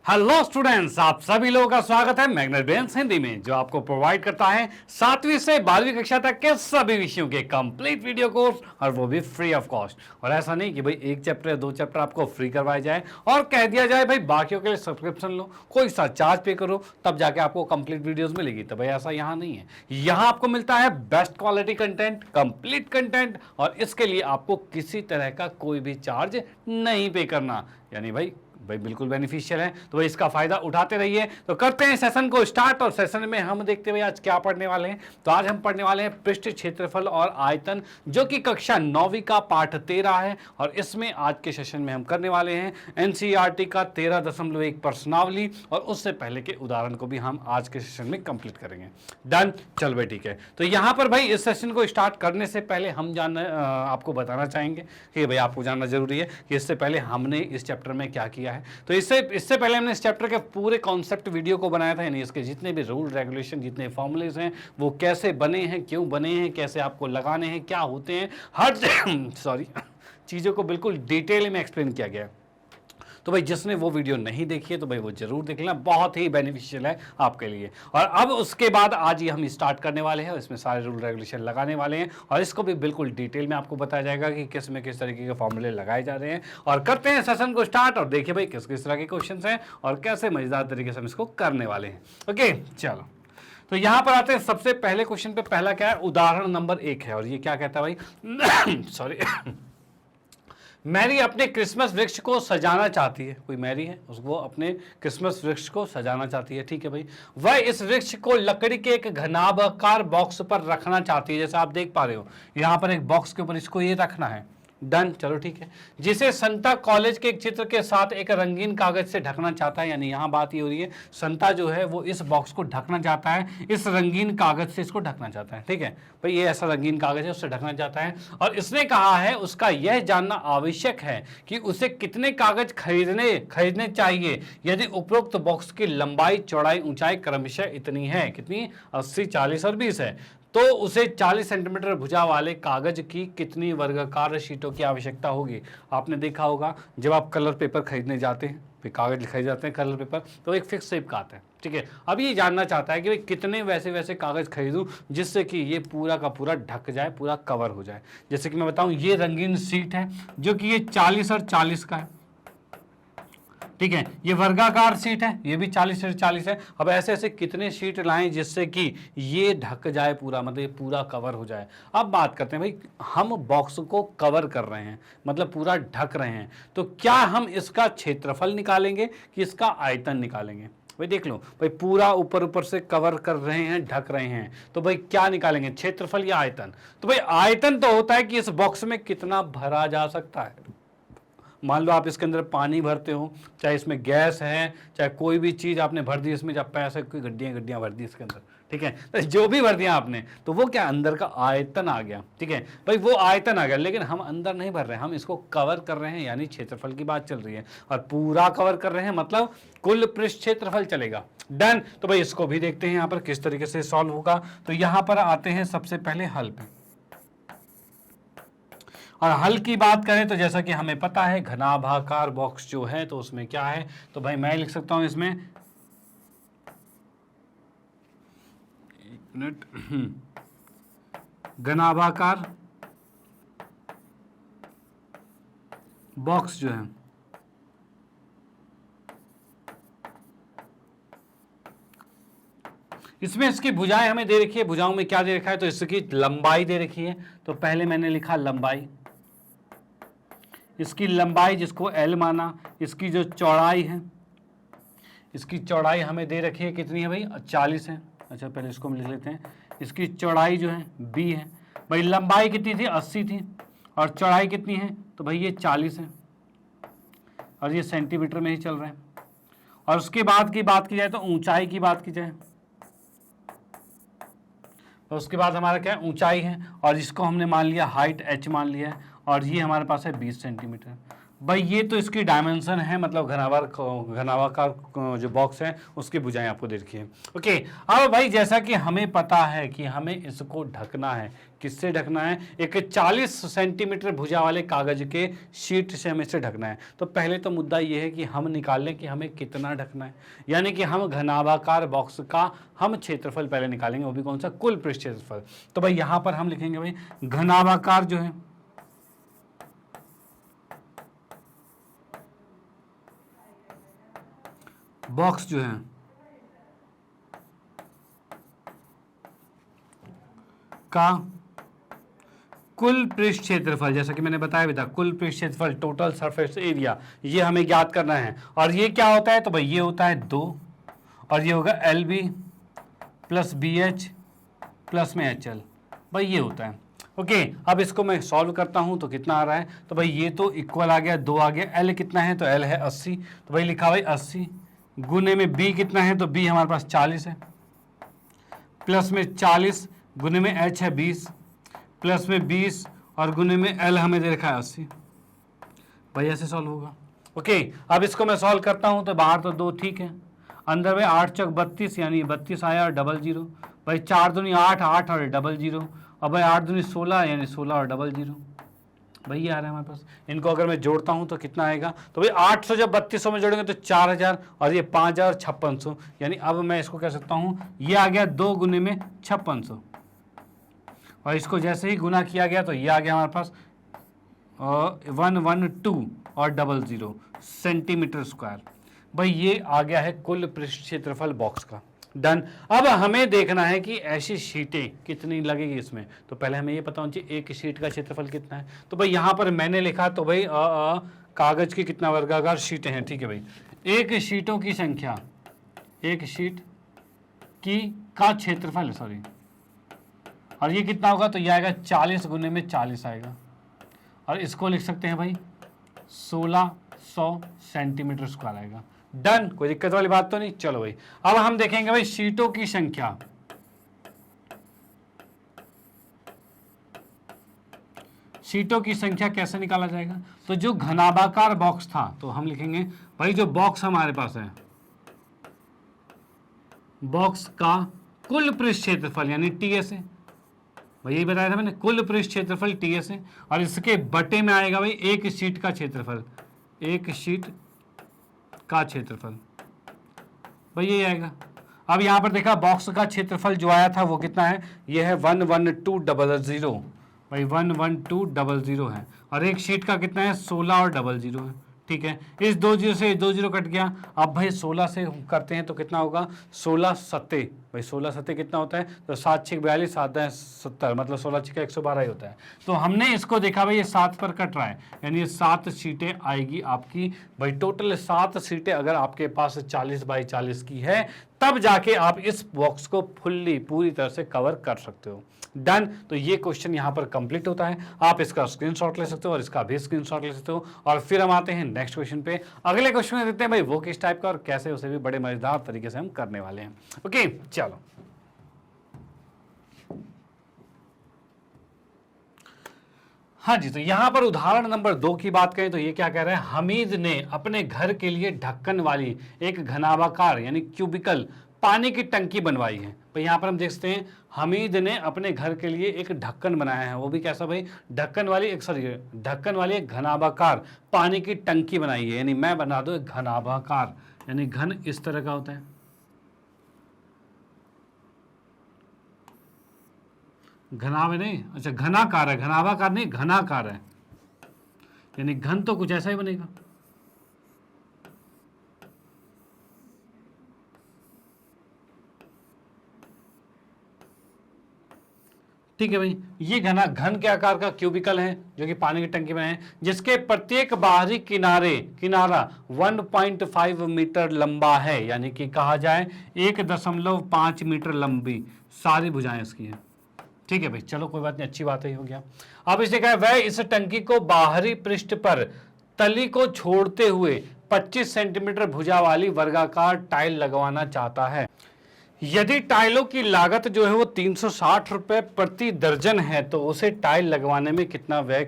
Hello students, आप सभी लोगों का स्वागत है मैग्नेट ब्रेन्स हिंदी में, जो आपको प्रोवाइड करता है 7वीं से 12वीं कक्षा तक के सभी विषयों के कंप्लीट वीडियो कोर्स, और वो भी फ्री ऑफ कॉस्ट। और ऐसा नहीं कि भाई एक चैप्टर या 2 चैप्टर आपको फ्री करवाए जाए और कह दिया जाए भाई बाकियों के लिए सब्सक्रिप्शन लो, कोई सा चार्ज पे करो तब जाके आपको कंप्लीट वीडियोस मिलेगी। तो भाई ऐसा यहाँ नहीं है। यहाँ आपको मिलता है best quality content, complete content, और इसके लिए आपको किसी तरह का कोई भी चार्ज नहीं पे करना। यानी भाई बिल्कुल बेनिफिशियल है। तो भाई इसका फायदा उठाते रहिए। तो करते हैं सेशन को स्टार्ट, और सेशन में हम देखते हैं आज क्या पढ़ने वाले हैं। तो आज हम पढ़ने वाले हैं पृष्ठ क्षेत्रफल और आयतन, जो कि कक्षा 9वीं का पाठ 13 है। और इसमें आज के सेशन में हम करने वाले हैं एनसीईआरटी का 13.1 प्रश्नावली, और उससे पहले के उदाहरण को भी हम आज के सेशन में कंप्लीट करेंगे। डन, चल भाई ठीक है। तो यहाँ पर भाई इस सेशन को स्टार्ट करने से पहले हम आपको बताना चाहेंगे कि भाई आपको जानना जरूरी है कि इससे पहले हमने इस चैप्टर में क्या किया है। तो इससे पहले हमने इस चैप्टर के पूरे कॉन्सेप्ट वीडियो को बनाया था, यानी इसके जितने भी रूल रेगुलेशन, जितने फॉर्मूलेज हैं, वो कैसे बने हैं, क्यों बने हैं, कैसे आपको लगाने हैं, क्या होते हैं, हर चीज़ों को बिल्कुल डिटेल में एक्सप्लेन किया गया है। तो भाई जिसने वो वीडियो नहीं देखी है तो भाई वो जरूर देख लेना, बहुत ही बेनिफिशियल है आपके लिए। और अब उसके बाद आज ये हम स्टार्ट करने वाले हैं, इसमें सारे रूल रेगुलेशन लगाने वाले हैं, और इसको भी बिल्कुल डिटेल में आपको बताया जाएगा कि किस में किस तरीके के फॉर्मूले लगाए जा रहे हैं। और करते हैं सेशन को स्टार्ट, और देखिए भाई किस किस तरह के क्वेश्चन हैं और कैसे मजेदार तरीके से हम इसको करने वाले हैं। ओके चलो, तो यहां पर आते हैं सबसे पहले क्वेश्चन पे। पहला क्या है, उदाहरण नंबर 1 है, और ये क्या कहता है भाई सॉरी मैरी अपने क्रिसमस वृक्ष को सजाना चाहती है। कोई मैरी है, उसको अपने क्रिसमस वृक्ष को सजाना चाहती है, ठीक है भाई। वह इस वृक्ष को लकड़ी के एक घनाभाकार बॉक्स पर रखना चाहती है, जैसे आप देख पा रहे हो यहाँ पर एक बॉक्स के ऊपर इसको ये रखना है। डन, चलो ठीक है। जिसे संता कॉलेज के एक चित्र के साथ एक रंगीन कागज से ढकना चाहता है, यानी यहाँ बात ये हो रही है संता जो है वो इस बॉक्स को ढकना चाहता है, इस रंगीन कागज से इसको ढकना चाहता है, ठीक है भाई। ये ऐसा रंगीन कागज है, उससे ढकना चाहता है। और इसने कहा है उसका यह जानना आवश्यक है कि उसे कितने कागज खरीदने चाहिए यदि उपरोक्त बॉक्स की लंबाई, चौड़ाई, ऊंचाई क्रमशः इतनी है, कितनी, 80, 40 और 20 है। तो उसे 40 सेंटीमीटर भुजा वाले कागज की कितनी वर्गाकार शीटों की आवश्यकता होगी। आपने देखा होगा जब आप कलर पेपर खरीदने जाते हैं, फिर कागज खरीद जाते हैं कलर पेपर, तो एक फिक्स शेप का आता है, ठीक है। अब ये जानना चाहता है कि भाई कितने वैसे कागज खरीदूं जिससे कि ये पूरा का पूरा ढक जाए, पूरा कवर हो जाए। जैसे कि मैं बताऊं, ये रंगीन शीट है जो कि ये 40 और 40 का है, ठीक है। ये वर्गाकार शीट है, ये भी 40 और 40 है। अब ऐसे ऐसे कितने शीट लाएं जिससे कि ये ढक जाए पूरा, मतलब ये पूरा कवर हो जाए। अब बात करते हैं भाई, हम बॉक्स को कवर कर रहे हैं, मतलब पूरा ढक रहे हैं, तो क्या हम इसका क्षेत्रफल निकालेंगे कि इसका आयतन निकालेंगे। भाई देख लो भाई, पूरा ऊपर से कवर कर रहे हैं, ढक रहे हैं, तो भाई क्या निकालेंगे, क्षेत्रफल या आयतन। तो भाई आयतन तो होता है कि इस बॉक्स में कितना भरा जा सकता है। मान लो आप इसके अंदर पानी भरते हो, चाहे इसमें गैस है, चाहे कोई भी चीज़ आपने भर दी इसमें, जब पैसे कोई गड्डियाँ भर दी इसके अंदर, ठीक है, तो जो भी भर दिया आपने, तो वो क्या अंदर का आयतन आ गया, ठीक है भाई, वो आयतन आ गया। लेकिन हम अंदर नहीं भर रहे हैं, हम इसको कवर कर रहे हैं, यानी क्षेत्रफल की बात चल रही है, और पूरा कवर कर रहे हैं मतलब कुल पृष्ठ क्षेत्रफल चलेगा। डन, तो भाई इसको भी देखते हैं यहाँ पर किस तरीके से सॉल्व होगा। तो यहाँ पर आते हैं सबसे पहले हल पे, और हल की बात करें तो जैसा कि हमें पता है घनाभाकार बॉक्स जो है तो उसमें क्या है, तो भाई मैं लिख सकता हूं इसमें, एक मिनट, घनाभाकार बॉक्स जो है इसमें इसकी भुजाएं हमें दे रखी है। भुजाओं में क्या दे रखा है, तो इसकी लंबाई दे रखी है। तो पहले मैंने लिखा लंबाई, इसकी लंबाई जिसको L माना, इसकी जो चौड़ाई है, इसकी चौड़ाई हमें दे रखी है कितनी है भाई, 40 है। अच्छा पहले इसको हम लिख लेते हैं, इसकी चौड़ाई जो है B है। भाई लंबाई कितनी थी, 80 थी, और चौड़ाई कितनी है, तो भाई ये 40 है, और ये सेंटीमीटर में ही चल रहा है। और उसके बाद की बात की जाए तो ऊंचाई की बात की जाए, तो उसके बाद हमारा क्या है, ऊंचाई है, और इसको हमने मान लिया हाइट H मान लिया है, और ये हमारे पास है 20 सेंटीमीटर। भाई ये तो इसकी डायमेंशन है, मतलब घनाभाकार जो बॉक्स है उसकी भुजाएं आपको देखिए। ओके, अब भाई जैसा कि हमें पता है कि हमें इसको ढकना है, किससे ढकना है? एक 40 सेंटीमीटर भुजा वाले कागज के शीट से हमें इसे ढकना है। तो पहले तो मुद्दा ये है कि हम निकाल लें कि हमें कितना ढकना है, यानी कि हम घनाभाकार बॉक्स का हम क्षेत्रफल पहले निकालेंगे, वो भी कौन सा? कुल पृष्ठ क्षेत्रफल। तो भाई यहां पर हम लिखेंगे भाई घनाभाकार जो है बॉक्स जो है का कुल पृष्ठ क्षेत्रफल, जैसा कि मैंने बताया भी था, कुल पृष्ठ क्षेत्रफल टोटल सरफेस एरिया, ये हमें ज्ञात करना है। और ये क्या होता है? तो भाई ये होता है 2 और ये होगा LB प्लस BH प्लस में HL, भाई ये होता है। ओके, अब इसको मैं सॉल्व करता हूं तो कितना आ रहा है? तो भाई ये तो इक्वल आ गया, 2 आ गया, L कितना है? तो L है 80, तो भाई लिखा भाई 80 गुने में B कितना है? तो B हमारे पास 40 है, प्लस में 40 गुने में H है 20, प्लस में 20 और गुने में L हमें दे रखा है 80। भाई ऐसे सॉल्व होगा। ओके, अब इसको मैं सॉल्व करता हूं तो बाहर तो 2 ठीक है, अंदर में 8 चौक 32 यानी 32 आया और डबल 0, भाई 4 दूनी 8, 8 और डबल 0, और भाई 8 दूनी 16 यानी 16 और डबल 0, भाई ये आ रहा है हमारे पास। इनको अगर मैं जोड़ता हूं तो कितना आएगा? तो भाई 800 जब 3200 में जोड़ेंगे तो 4000 और ये 5600, यानी अब मैं इसको कह सकता हूं ये आ गया 2 गुने में 5600, और इसको जैसे ही गुना किया गया तो ये आ गया हमारे पास 112 और डबल 0 सेंटीमीटर स्क्वायर। भाई ये आ गया है कुल पृष्ठ क्षेत्रफल बॉक्स का। डन। अब हमें देखना है कि ऐसी शीटें कितनी लगेगी इसमें। तो पहले हमें ये पता होना चाहिए एक शीट का क्षेत्रफल कितना है। तो भाई यहाँ पर मैंने लिखा, तो भाई कागज की कितना वर्गाकार शीटें हैं, ठीक है भाई, एक शीटों की संख्या, एक शीट की का क्षेत्रफल है, सॉरी, और ये कितना होगा? तो ये आएगा 40 गुने में 40 आएगा, और इसको लिख सकते हैं भाई 1600 सेंटीमीटर स्क्वायर आएगा। डन, कोई दिक्कत वाली बात तो नहीं। चलो भाई, अब हम देखेंगे भाई शीटों की संख्या। शीटों की संख्या कैसे निकाला जाएगा? तो जो घनाभाकार बॉक्स था, तो हम लिखेंगे भाई जो बॉक्स हमारे पास है, बॉक्स का कुल पृष्ठ क्षेत्रफल यानी TS है, भाई यही बताया था मैंने, कुल पृष्ठ क्षेत्रफल TS है, और इसके बटे में आएगा भाई एक शीट का क्षेत्रफल, एक शीट का क्षेत्रफल, भाई ये आएगा। अब यहां पर देखा बॉक्स का क्षेत्रफल जो आया था वो कितना है? ये है 11200, भाई 11200 है, और एक शीट का कितना है? 16 और डबल 0 है, ठीक है। इस 2 0 से 2 0 कट गया। अब भाई 16 से करते हैं तो कितना होगा? 16 सत्ते, भाई 16 सत्ते कितना होता है? तो 7 6 42, 7 10 70, मतलब 16 6 112 ही होता है। तो हमने इसको देखा भाई ये 7 पर कट रहा है, यानी ये 7 सीटें आएगी आपकी। भाई टोटल 7 सीटें अगर आपके पास 40 बाई 40 की है, तब जाके आप इस बॉक्स को फुल्ली पूरी तरह से कवर कर सकते हो। डन। तो ये क्वेश्चन यहाँ पर कंप्लीट होता है। आप इसका स्क्रीनशॉट ले सकते हो और इसका भी स्क्रीनशॉट ले सकते हो। और फिर हम आते हैं नेक्स्ट क्वेश्चन पे। अगले क्वेश्चन में देखते हैं भाई वो किस टाइप का और कैसे, उसे भी बड़े मजेदार तरीके से हम करने वाले हैं। ओके चलो, हाँ जी। तो यहां पर उदाहरण नंबर 2 की बात करें तो ये क्या कह रहा है? हमीद ने अपने घर के लिए ढक्कन वाली एक घनाभाकार यानी क्यूबिकल पानी की टंकी बनवाई है। तो यहाँ पर हम देखते हैं हमीद ने अपने घर के लिए एक ढक्कन बनाया है, वो भी कैसा भाई? ढक्कन वाली एक घनाभाकार पानी की टंकी बनाई है। यानी मैं बना दो एक घनाभाकार, यानी घन इस तरह का होता है, घनाभ नहीं, अच्छा घनाकार है, घनाभाकार नहीं घनाकार है, यानी घन तो कुछ ऐसा ही बनेगा। ठीक है भाई, ये घन के आकार का क्यूबिकल है जो कि पानी की टंकी में है, जिसके प्रत्येक बाहरी किनारा 1.5 मीटर लंबा है, यानी कि कहा जाए 1.5 मीटर लंबी सारी भुजाएं इसकी हैं। ठीक है भाई, चलो कोई बात नहीं, अच्छी बात ही हो गया। अब इसने कहा वह इस टंकी को बाहरी पृष्ठ पर तली को छोड़ते हुए 25 सेंटीमीटर भुजा वाली वर्गाकार टाइल लगवाना चाहता है। यदि टाइलों की लागत जो है वो 360 रुपए प्रति दर्जन है तो उसे टाइल लगवाने में कितना व्यय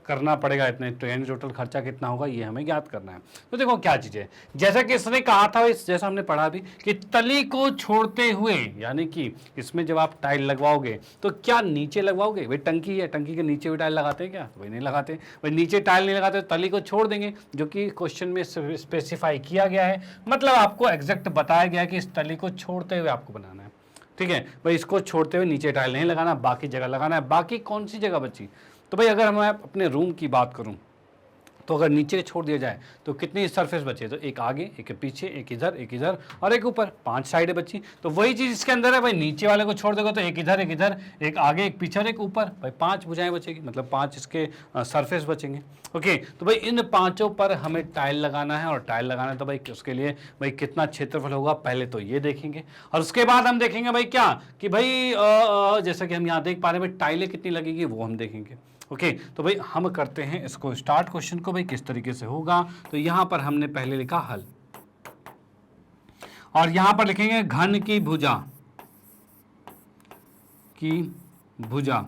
करना पड़ेगा, इतने यानी टोटल खर्चा कितना होगा, ये हमें ज्ञात करना है। तो देखो क्या चीज़ है, जैसा कि इसने कहा था, जैसा हमने पढ़ा भी कि तली को छोड़ते हुए, यानी कि इसमें जब आप टाइल लगवाओगे तो क्या नीचे लगवाओगे, भाई टंकी है, टंकी के नीचे भी टाइल लगाते हैं क्या, तो भाई नहीं लगाते, भाई नीचे टाइल नहीं लगाते, तली को छोड़ देंगे, जो कि क्वेश्चन में स्पेसिफाई किया गया है, मतलब आपको एग्जैक्ट बताया गया है कि इस तली को छोड़ते हुए आपको बनाना है। ठीक है भाई, इसको छोड़ते हुए नीचे टाइल नहीं लगाना, बाकी जगह लगाना है। बाकी कौन सी जगह बची, तो भाई अगर मैं अपने रूम की बात करूं तो अगर नीचे छोड़ दिया जाए तो कितनी सरफेस बचे, तो एक आगे, एक पीछे, एक इधर और एक ऊपर, 5 साइडें बची। तो वही चीज़ इसके अंदर है भाई, नीचे वाले को छोड़ देगा तो एक इधर, एक आगे, एक पीछे और एक ऊपर, भाई 5 भुजाएं बचेगी, मतलब 5 इसके सरफेस बचेंगे। ओके, तो भाई इन 5 पर हमें टाइल लगाना है, और टाइल लगाना है तो भाई उसके लिए भाई कितना क्षेत्रफल होगा, पहले तो ये देखेंगे, और उसके बाद हम देखेंगे भाई क्या कि भाई जैसा कि हम यहाँ देख पा रहे हैं भाई टाइलें कितनी लगेगी वो हम देखेंगे। ओके, तो भाई हम करते हैं इसको स्टार्ट, क्वेश्चन को भाई किस तरीके से होगा। तो यहां पर हमने पहले लिखा हल, और यहां पर लिखेंगे घन की भुजा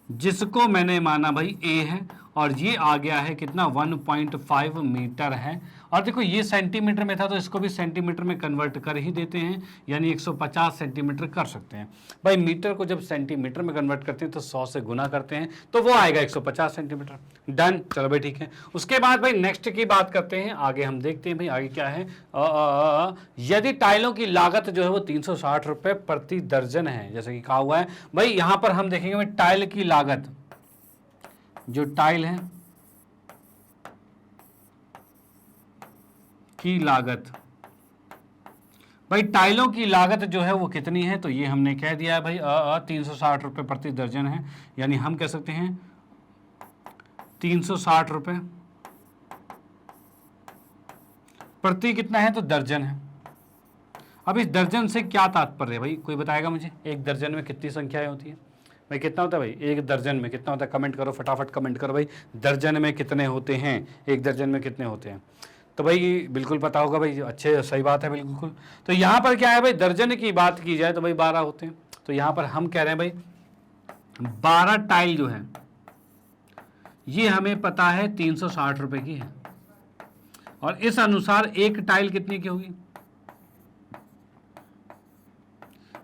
जिसको मैंने माना भाई ए है, और ये आ गया है कितना 1.5 मीटर है। और देखो ये सेंटीमीटर में था तो इसको भी सेंटीमीटर में कन्वर्ट कर ही देते हैं, यानी 150 सेंटीमीटर कर सकते हैं। भाई मीटर को जब सेंटीमीटर में कन्वर्ट करते हैं तो 100 से गुना करते हैं तो वो आएगा 150 सेंटीमीटर। डन, चलो भाई ठीक है। उसके बाद भाई नेक्स्ट की बात करते हैं, आगे हम देखते हैं भाई आगे क्या है। यदि टाइलों की लागत जो है वो 360 रुपये प्रति दर्जन है, जैसे कि कहा हुआ है भाई, यहाँ पर हम देखेंगे भाई टाइल की लागत, जो टाइल है की लागत, भाई टाइलों की लागत जो है वो कितनी है, तो ये हमने कह दिया है भाई 360 रुपये प्रति दर्जन है, यानी हम कह सकते हैं 360 रुपये प्रति कितना है, तो दर्जन है। अब इस दर्जन से क्या तात्पर्य है भाई, कोई बताएगा मुझे, एक दर्जन में कितनी संख्याएं होती है भाई, कितना होता है भाई एक दर्जन में कितना होता है, कमेंट करो फटाफट कमेंट करो भाई, दर्जन में कितने होते हैं, एक दर्जन में कितने होते हैं। तो भाई बिल्कुल पता होगा भाई, अच्छे सही बात है बिल्कुल। तो यहाँ पर क्या है भाई, दर्जन की बात की जाए तो भाई 12 होते हैं। तो यहाँ पर हम कह रहे हैं भाई 12 टाइल जो है ये हमें पता है 360 रुपये की है, और इस अनुसार एक टाइल कितनी की होगी,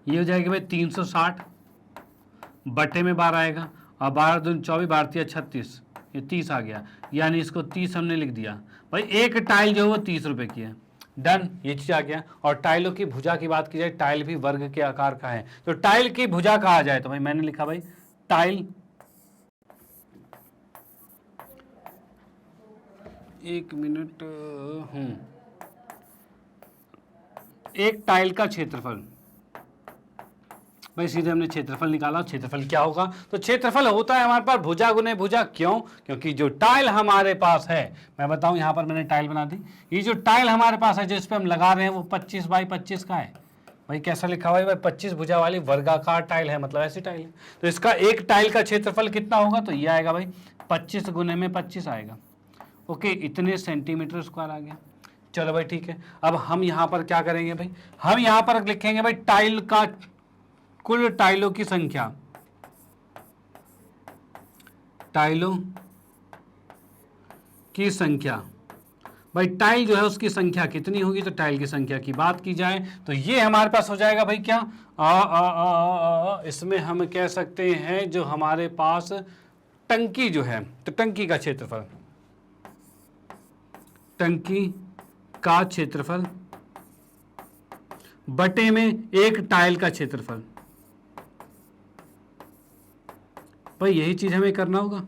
ये हो जाएगी भाई 360 बटे में 12 आएगा, और 12 दूनी 24, 12 36, ये 30 आ गया, यानी इसको 30 हमने लिख दिया। भाई एक टाइल जो है वो 30 रुपये की है। डन, ये चीज़ आ गया। और टाइलों की भुजा की बात की जाए, टाइल भी वर्ग के आकार का है, तो टाइल की भुजा कहा जाए तो भाई मैंने लिखा भाई टाइल, एक मिनट, एक टाइल का क्षेत्रफल, भाई सीधे हमने क्षेत्रफल निकाला। क्षेत्रफल क्या होगा, तो क्षेत्रफल होता है हमारे पास भुजा गुने भुजा। क्यों, क्योंकि जो टाइल हमारे पास है, मैं बताऊं यहाँ पर मैंने टाइल बना दी, ये जो टाइल हमारे पास है जो इस पर हम लगा रहे हैं वो 25 बाई 25 का है। भाई कैसा लिखा हुआ है भाई, 25 भुजा वाली वर्गाकार टाइल है, मतलब ऐसी टाइल है। तो इसका एक टाइल का क्षेत्रफल कितना होगा, तो ये आएगा भाई 25 गुने में 25 आएगा। ओके, इतने सेंटीमीटर स्क्वायर आ गया। चलो भाई ठीक है। अब हम यहाँ पर क्या करेंगे भाई, हम यहाँ पर लिखेंगे भाई टाइल का कुल टाइलों की संख्या, टाइलों की संख्या, भाई टाइल जो है उसकी संख्या कितनी होगी, तो टाइल की संख्या की बात की जाए तो ये हमारे पास हो जाएगा भाई क्या, इसमें हम कह सकते हैं जो हमारे पास टंकी जो है, तो टंकी का क्षेत्रफल, टंकी का क्षेत्रफल बटे में एक टाइल का क्षेत्रफल। भाई यही चीज हमें करना होगा।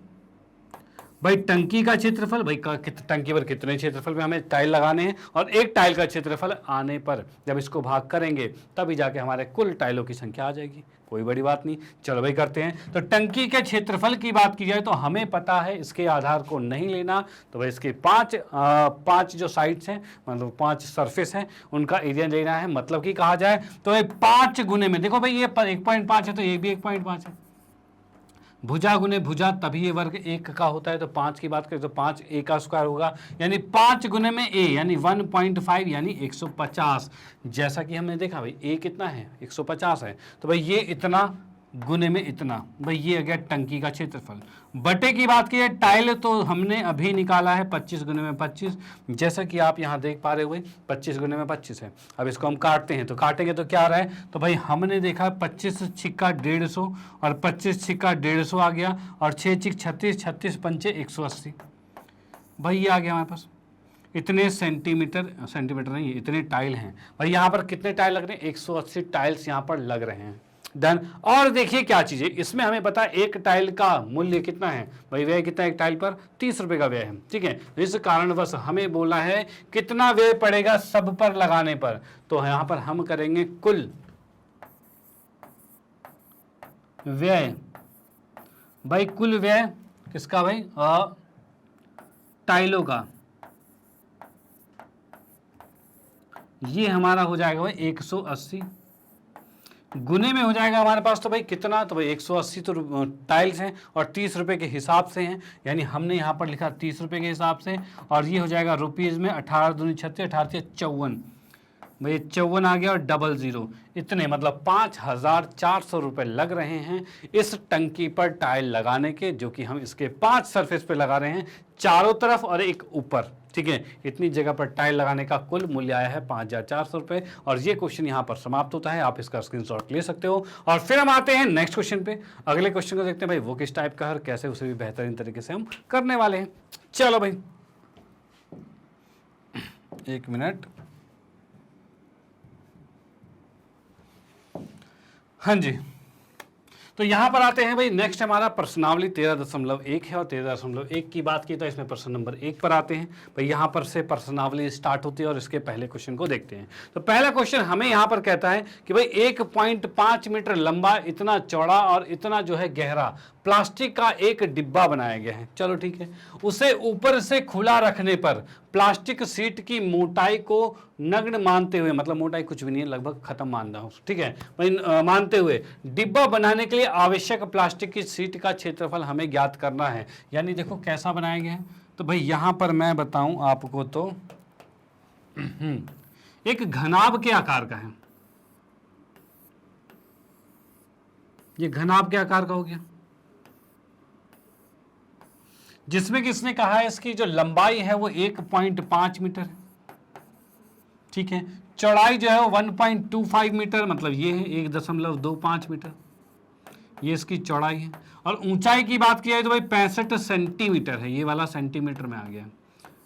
भाई टंकी का क्षेत्रफल, भाई टंकी पर कितने क्षेत्रफल में हमें टाइल लगाने हैं, और एक टाइल का क्षेत्रफल आने पर जब इसको भाग करेंगे तभी जाके हमारे कुल टाइलों की संख्या आ जाएगी। कोई बड़ी बात नहीं, चलो भाई करते हैं। तो टंकी के क्षेत्रफल की बात की जाए तो हमें पता है, इसके आधार को नहीं लेना, तो भाई इसके पांच जो साइड्स हैं, मतलब 5 सरफेस हैं, उनका एरिया लेना है। मतलब कि कहा जाए तो 5 गुने में, देखो भाई ये 1.5 है तो ये भी 1.5 है, भुजा गुने भुजा तभी ये वर्ग 1 का होता है। तो 5 की बात करें तो 5 a का स्क्वायर होगा, यानी 5 गुने में a यानी 1.5 यानी 150। जैसा कि हमने देखा भाई a कितना है 150 है, तो भाई ये इतना गुने में इतना, भाई ये आ गया टंकी का क्षेत्रफल। बटे की बात की है टाइल तो हमने अभी निकाला है 25 गुने में 25, जैसा कि आप यहाँ देख पा रहे हुए 25 गुने में 25 है। अब इसको हम काटते हैं तो काटेंगे तो क्या आ रहा है, तो भाई हमने देखा 25 छिक्का 150 और 25 छिक्का 150 आ गया और 6 छिक 36, 36 पंचे 180, भाई ये आ गया हमारे पास। इतने सेंटीमीटर नहीं, इतने टाइल हैं भाई। यहाँ पर कितने टाइल लग रहे हैं, 180 टाइल्स यहाँ पर लग रहे हैं। डन। और देखिए क्या चीज है इसमें, हमें पता है एक टाइल का मूल्य कितना है भाई, व्यय कितना है एक टाइल पर, 30 रुपए का व्यय है। ठीक है, इस कारणवश हमें बोला है कितना व्यय पड़ेगा सब पर लगाने पर, तो यहां पर हम करेंगे कुल व्यय। भाई कुल व्यय किसका भाई, टाइलों का, ये हमारा हो जाएगा भाई 180 गुने में हो जाएगा हमारे पास, तो भाई कितना, तो भाई 180 तो टाइल्स हैं और 30 रुपए के हिसाब से हैं, यानी हमने यहाँ पर लिखा 30 रुपए के हिसाब से, और ये हो जाएगा रुपीज़ में 18 दूनी 36, 18 से 54, भाई 54 आ गया और 00, इतने मतलब 5400 रुपये लग रहे हैं इस टंकी पर टाइल लगाने के, जो कि हम इसके 5 सरफेस पे लगा रहे हैं, चारों तरफ और एक ऊपर। ठीक है, इतनी जगह पर टाइल लगाने का कुल मूल्य आया है 5400 रुपये। और ये क्वेश्चन यहाँ पर समाप्त होता है, आप इसका स्क्रीनशॉट ले सकते हो। और फिर हम आते हैं नेक्स्ट क्वेश्चन पे, अगले क्वेश्चन को देखते हैं भाई वो किस टाइप का है और कैसे उसे भी बेहतरीन तरीके से हम करने वाले हैं। चलो भाई 1 मिनट, हाँ जी, तो यहां पर आते हैं भाई। नेक्स्ट हमारा प्रश्नावली 13.1 है और 13.1 की बात की तो इसमें प्रश्न नंबर 1 पर आते हैं भाई। यहां पर से प्रश्नावली स्टार्ट होती है और इसके पहले क्वेश्चन को देखते हैं। तो पहला क्वेश्चन हमें यहां पर कहता है कि भाई 1.5 मीटर लंबा, इतना चौड़ा और इतना जो है गहरा प्लास्टिक का एक डिब्बा बनाया गया है। चलो ठीक है, उसे ऊपर से खुला रखने पर प्लास्टिक सीट की मोटाई को नग्न मानते हुए, मतलब मोटाई कुछ भी नहीं है, लगभग खत्म मान रहा हूं, ठीक है भाई, मानते हुए डिब्बा बनाने के लिए आवश्यक प्लास्टिक की सीट का क्षेत्रफल हमें ज्ञात करना है। यानी देखो कैसा बनाया गया है, तो भाई यहां पर मैं बताऊं आपको तो एक घनाभ के आकार का है, ये घनाभ के आकार का हो गया, जिसमें किसने कहा है इसकी जो लंबाई है वो 1.5 मीटर है। ठीक है, चौड़ाई जो है वो 1.25 मीटर, मतलब ये है 1.25 मीटर, ये इसकी चौड़ाई है। और ऊंचाई की बात की जाए तो भाई 65 सेंटीमीटर है, ये वाला सेंटीमीटर में आ गया।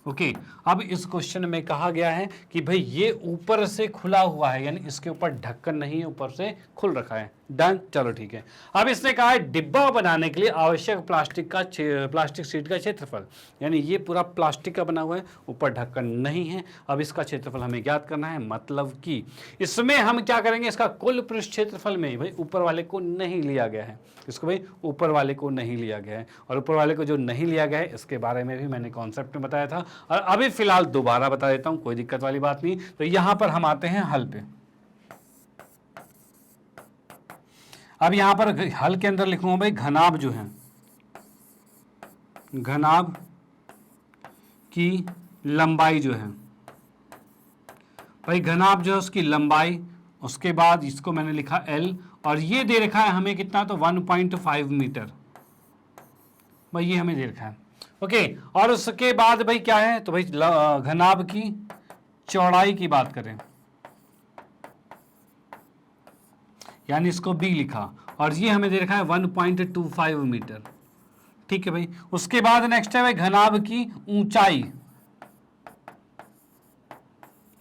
ओके, अब इस क्वेश्चन में कहा गया है कि भाई ये ऊपर से खुला हुआ है, यानी इसके ऊपर ढक्कन नहीं है, ऊपर से खुल रखा है। डन, चलो ठीक है। अब इसने कहा है डिब्बा बनाने के लिए आवश्यक प्लास्टिक सीट का क्षेत्रफल, यानी ये पूरा प्लास्टिक का बना हुआ है, ऊपर ढक्कन नहीं है। अब इसका क्षेत्रफल हमें ज्ञात करना है, मतलब कि इसमें हम क्या करेंगे, इसका कुल पृष्ठ क्षेत्रफल में भाई ऊपर वाले को नहीं लिया गया है, इसको भाई ऊपर वाले को नहीं लिया गया है। और ऊपर वाले को जो नहीं लिया गया है इसके बारे में भी मैंने कॉन्सेप्ट में बताया था, और अभी फिलहाल दोबारा बता देता हूं, कोई दिक्कत वाली बात नहीं। तो यहां पर हम आते हैं हल पे। अब यहां पर हल के अंदर लिखूंगा भाई घनाभ जो है, घनाभ की लंबाई जो है, भाई घनाभ जो है उसकी लंबाई, उसके बाद इसको मैंने लिखा L, और ये दे रखा है हमें कितना, तो 1.5 मीटर, भाई ये हमें दे रखा है। ओके, और उसके बाद भाई क्या है, तो भाई घनाभ की चौड़ाई की बात करें, यानी इसको B लिखा, और ये हमें दे रखा है 1.25 मीटर। ठीक है भाई, उसके बाद नेक्स्ट है भाई घनाभ की ऊंचाई,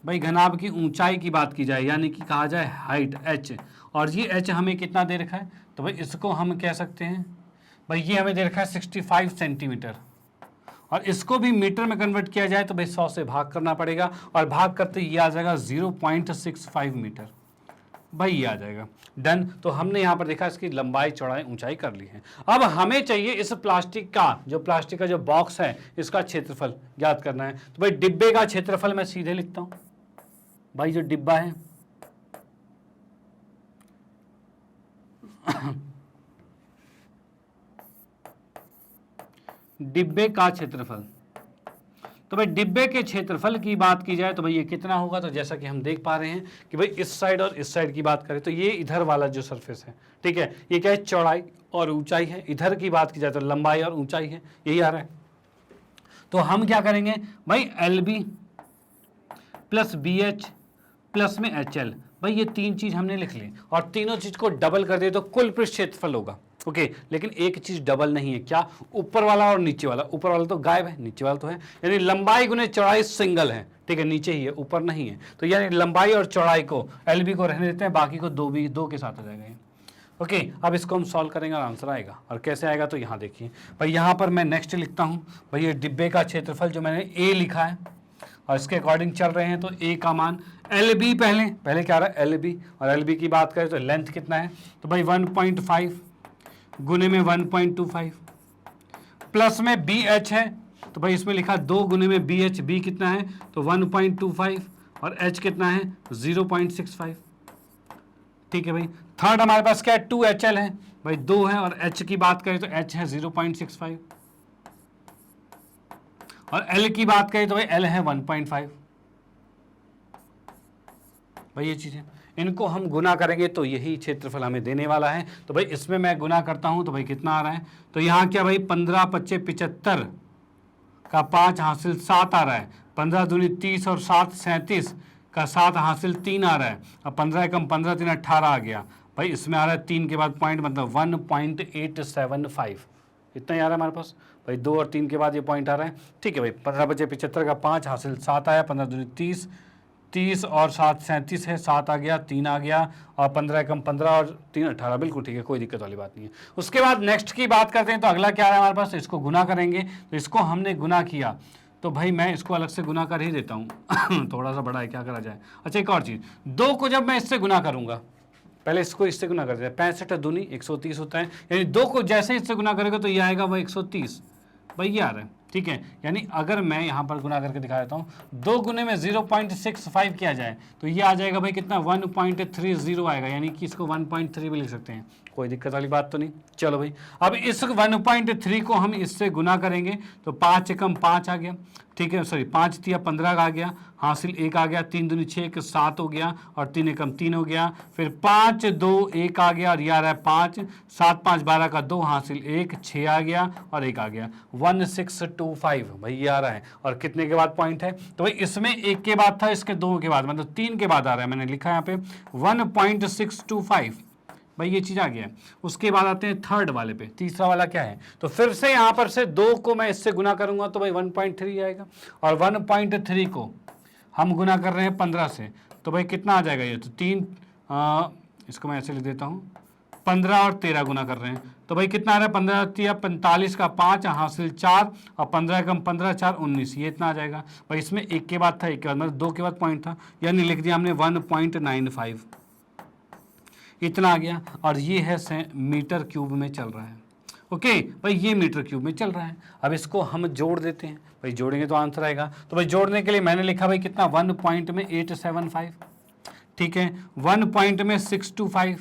भाई घनाभ की ऊंचाई की बात की जाए, यानी कि कहा जाए हाइट H, और ये H हमें कितना दे रखा है, तो भाई इसको हम कह सकते हैं भाई ये हमें दे रखा है 65 सेंटीमीटर, और इसको भी मीटर में कन्वर्ट किया जाए तो भाई 100 से भाग करना पड़ेगा, और भाग करते ये आ जाएगा 0.65 मीटर, भाई ये आ जाएगा। डन, तो हमने यहाँ पर देखा इसकी लंबाई चौड़ाई ऊंचाई कर ली है। अब हमें चाहिए इस प्लास्टिक का जो बॉक्स है इसका क्षेत्रफल ज्ञात करना है। तो भाई डिब्बे का क्षेत्रफल मैं सीधे लिखता हूं, भाई जो डिब्बा है डिब्बे का क्षेत्रफल। तो भाई डिब्बे के क्षेत्रफल की बात की जाए तो भाई ये कितना होगा, तो जैसा कि हम देख पा रहे हैं कि भाई इस साइड और इस साइड की बात करें तो ये इधर वाला जो सरफेस है, ठीक है, ये क्या है, चौड़ाई और ऊंचाई है। इधर की बात की जाए तो लंबाई और ऊंचाई है, यही आ रहा है। तो हम क्या करेंगे भाई, L B plus B H plus में एच एल, भाई ये तीन चीज हमने लिख ली और तीनों चीज को डबल कर दे तो कुल पृष्ठ क्षेत्रफल होगा। ओके, लेकिन एक चीज डबल नहीं है, क्या, ऊपर वाला और नीचे वाला। ऊपर वाला तो गायब है, नीचे वाला तो है, यानी लंबाई गुने चौड़ाई सिंगल है, ठीक है, नीचे ही है, ऊपर नहीं है। तो यानी लंबाई और चौड़ाई को, एल बी को रहने देते हैं, बाकी को दो के साथ आ जाएगा। ओके, अब इसको हम सॉल्व करेंगे और आंसर आएगा। और कैसे आएगा तो यहाँ देखिए भाई, यहाँ पर मैं नेक्स्ट लिखता हूँ भाई, ये डिब्बे का क्षेत्रफल जो मैंने ए लिखा है और इसके अकॉर्डिंग चल रहे हैं, तो ए का मान एल बी, पहले क्या आ रहा है, एल बी, और एल बी की बात करें तो लेंथ कितना है, तो भाई 1.5 गुने में 1.25 प्लस में बी एच है, तो भाई इसमें लिखा 2 गुने में बी एच, बी कितना है तो 1.25 और एच कितना है 0.65, ठीक है भाई। थर्ड हमारे पास क्या है, 2HL है भाई, 2 है, और H की बात करें तो H है 0.65 और L की बात करें तो भाई L है 1.5। भाई ये चीज़ है, इनको हम गुना करेंगे तो यही क्षेत्रफल हमें देने वाला है। तो भाई इसमें मैं गुना करता हूं तो भाई कितना आ रहा है, तो यहाँ क्या भाई 15 25 75 का 5 हासिल 7 आ रहा है, 15 दूनी 30 और 7 37 का 7 हासिल 3 आ रहा है, अब 15 कम 15 3 18 आ गया। भाई इसमें आ रहा है 3 के बाद पॉइंट, मतलब 1.875, इतना ही आ रहा है हमारे पास। भाई 2 और 3 के बाद ये पॉइंट आ रहा है, ठीक है भाई। 15 बचे 75 का 5 हासिल 7 आया, 15 दूनी 30, 30 और 7 37 है, 7 आ गया, 3 आ गया, और 15 कम 15 और 3 18, बिल्कुल ठीक है, कोई दिक्कत वाली बात नहीं है। उसके बाद नेक्स्ट की बात करते हैं, तो अगला क्या आ रहा है हमारे पास, इसको गुना करेंगे। तो इसको हमने गुना किया तो भाई मैं इसको अलग से गुना कर ही देता हूँ थोड़ा सा बड़ा है, क्या करा जाए। अच्छा एक और चीज़, 2 को जब मैं इससे गुना करूँगा, पहले इसको इससे गुना करते हैं, 65 दूनी 130 होता है, यानी 2 को जैसे इससे गुना करेगा तो ये आएगा वो 130, भाई ये आ रहा है, ठीक है। यानी अगर मैं यहाँ पर गुना करके दिखा देता हूँ, 2 गुने में 0.65 किया जाए तो ये आ जाएगा भाई कितना, 1.30 आएगा, यानी कि इसको 1.3 भी लिख सकते हैं, कोई दिक्कत वाली बात तो नहीं। चलो भाई, अब इस 1.3 को हम इससे गुना करेंगे तो 5 एकम 5 आ गया, ठीक है, सॉरी 5 तिया 15 का आ गया, हासिल 1 आ गया, 3 दूनी 6 7 हो गया, और 3 एकम 3 हो गया, फिर 5 2 1 आ गया, और यह आ रहा है 5 7 5 12 का 2 हासिल 1 6 आ गया, और 1 आ गया, 1625, भाई ये आ रहा है। और कितने के बाद पॉइंट है, तो भाई इसमें 1 के बाद था, इसके 2 के बाद, मतलब 3 के बाद आ रहा है, मैंने लिखा यहाँ पे 1.625, भाई ये चीज़ आ गया है। उसके बाद आते हैं थर्ड वाले पे, तीसरा वाला क्या है, तो फिर से यहाँ पर से 2 को मैं इससे गुना करूंगा तो भाई 1.3 आएगा, और 1.3 को हम गुना कर रहे हैं 15 से, तो भाई कितना आ जाएगा ये, तो 3 इसको मैं ऐसे लिख देता हूँ, 15 और 13 गुना कर रहे हैं, तो भाई कितना आ रहा है, 15 तिया 45 का 5 हासिल 4, और 15 कम 15 4 19, ये इतना आ जाएगा। भाई इसमें 1 के बाद था, 1 के बाद मतलब 2 के बाद पॉइंट था, यानी लिख दिया हमने 1.95, इतना आ गया, और ये है मीटर क्यूब में चल रहा है। ओके भाई, ये मीटर क्यूब में चल रहा है। अब इसको हम जोड़ देते हैं, भाई जोड़ेंगे तो आंसर आएगा। तो भाई जोड़ने के लिए मैंने लिखा भाई कितना, 1 पॉइंट में 875, ठीक है, 1 पॉइंट में 625,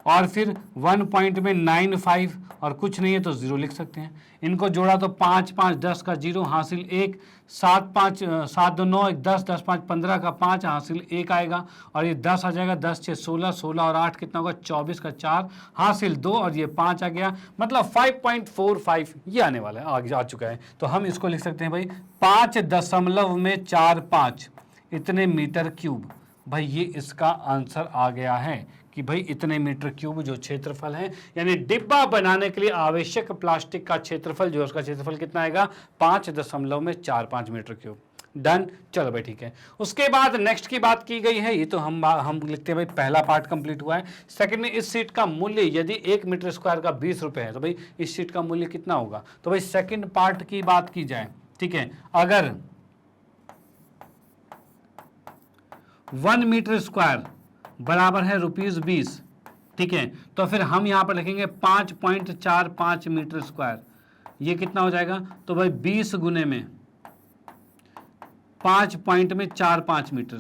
और फिर 1 पॉइंट में 95, और कुछ नहीं है तो 0 लिख सकते हैं। इनको जोड़ा तो 5 5 10 का 0 हासिल 1, 7 5 7 2 9 1 10 10 5 15 का 5 हासिल 1 आएगा, और ये 10 आ जाएगा, 10 6 16 16 और 8 कितना होगा, 24 का 4 हासिल 2, और ये 5 आ गया, मतलब 5.45 ये आने वाला है, आगे आ चुका है। तो हम इसको लिख सकते हैं भाई 5.45 इतने मीटर क्यूब, भाई ये इसका आंसर आ गया है कि भाई इतने मीटर क्यूब जो क्षेत्रफल है, यानी डिब्बा बनाने के लिए आवश्यक प्लास्टिक का क्षेत्रफल जो है, उसका क्षेत्रफल कितना आएगा, 5.45 मीटर क्यूब। डन, चलो भाई ठीक है। उसके बाद नेक्स्ट की बात की गई है, ये तो हम लिखते हैं भाई पहला पार्ट कंप्लीट हुआ है। सेकंड में इस सीट का मूल्य यदि 1 मीटर स्क्वायर का 20 रुपये है, तो भाई इस सीट का मूल्य कितना होगा। तो भाई सेकंड पार्ट की बात की जाए, ठीक है, अगर 1 मीटर स्क्वायर बराबर है ₹20, ठीक है, तो फिर हम यहाँ पर लिखेंगे 5.45 मीटर स्क्वायर, ये कितना हो जाएगा, तो भाई 20 गुने में 5 पॉइंट में 45 मीटर,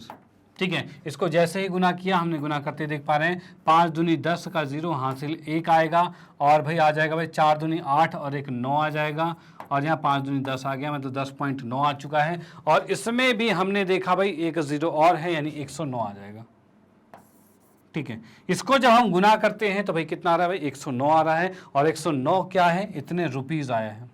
ठीक है, इसको जैसे ही गुना किया हमने गुना करते देख पा रहे हैं, 5 दूनी 10 का 0 हासिल 1 आएगा, और भाई आ जाएगा भाई 4 दूनी 8 और एक 9 आ जाएगा, और यहाँ 5 दूनी 10 आ गया, मतलब 10.9 आ चुका है। और इसमें भी हमने देखा भाई एक 0 और है, यानी 109 आ जाएगा। ठीक है, इसको जब हम गुना करते हैं तो भाई कितना आ रहा है भाई 109 आ रहा है, और 109 क्या है, इतने रुपीज आया है।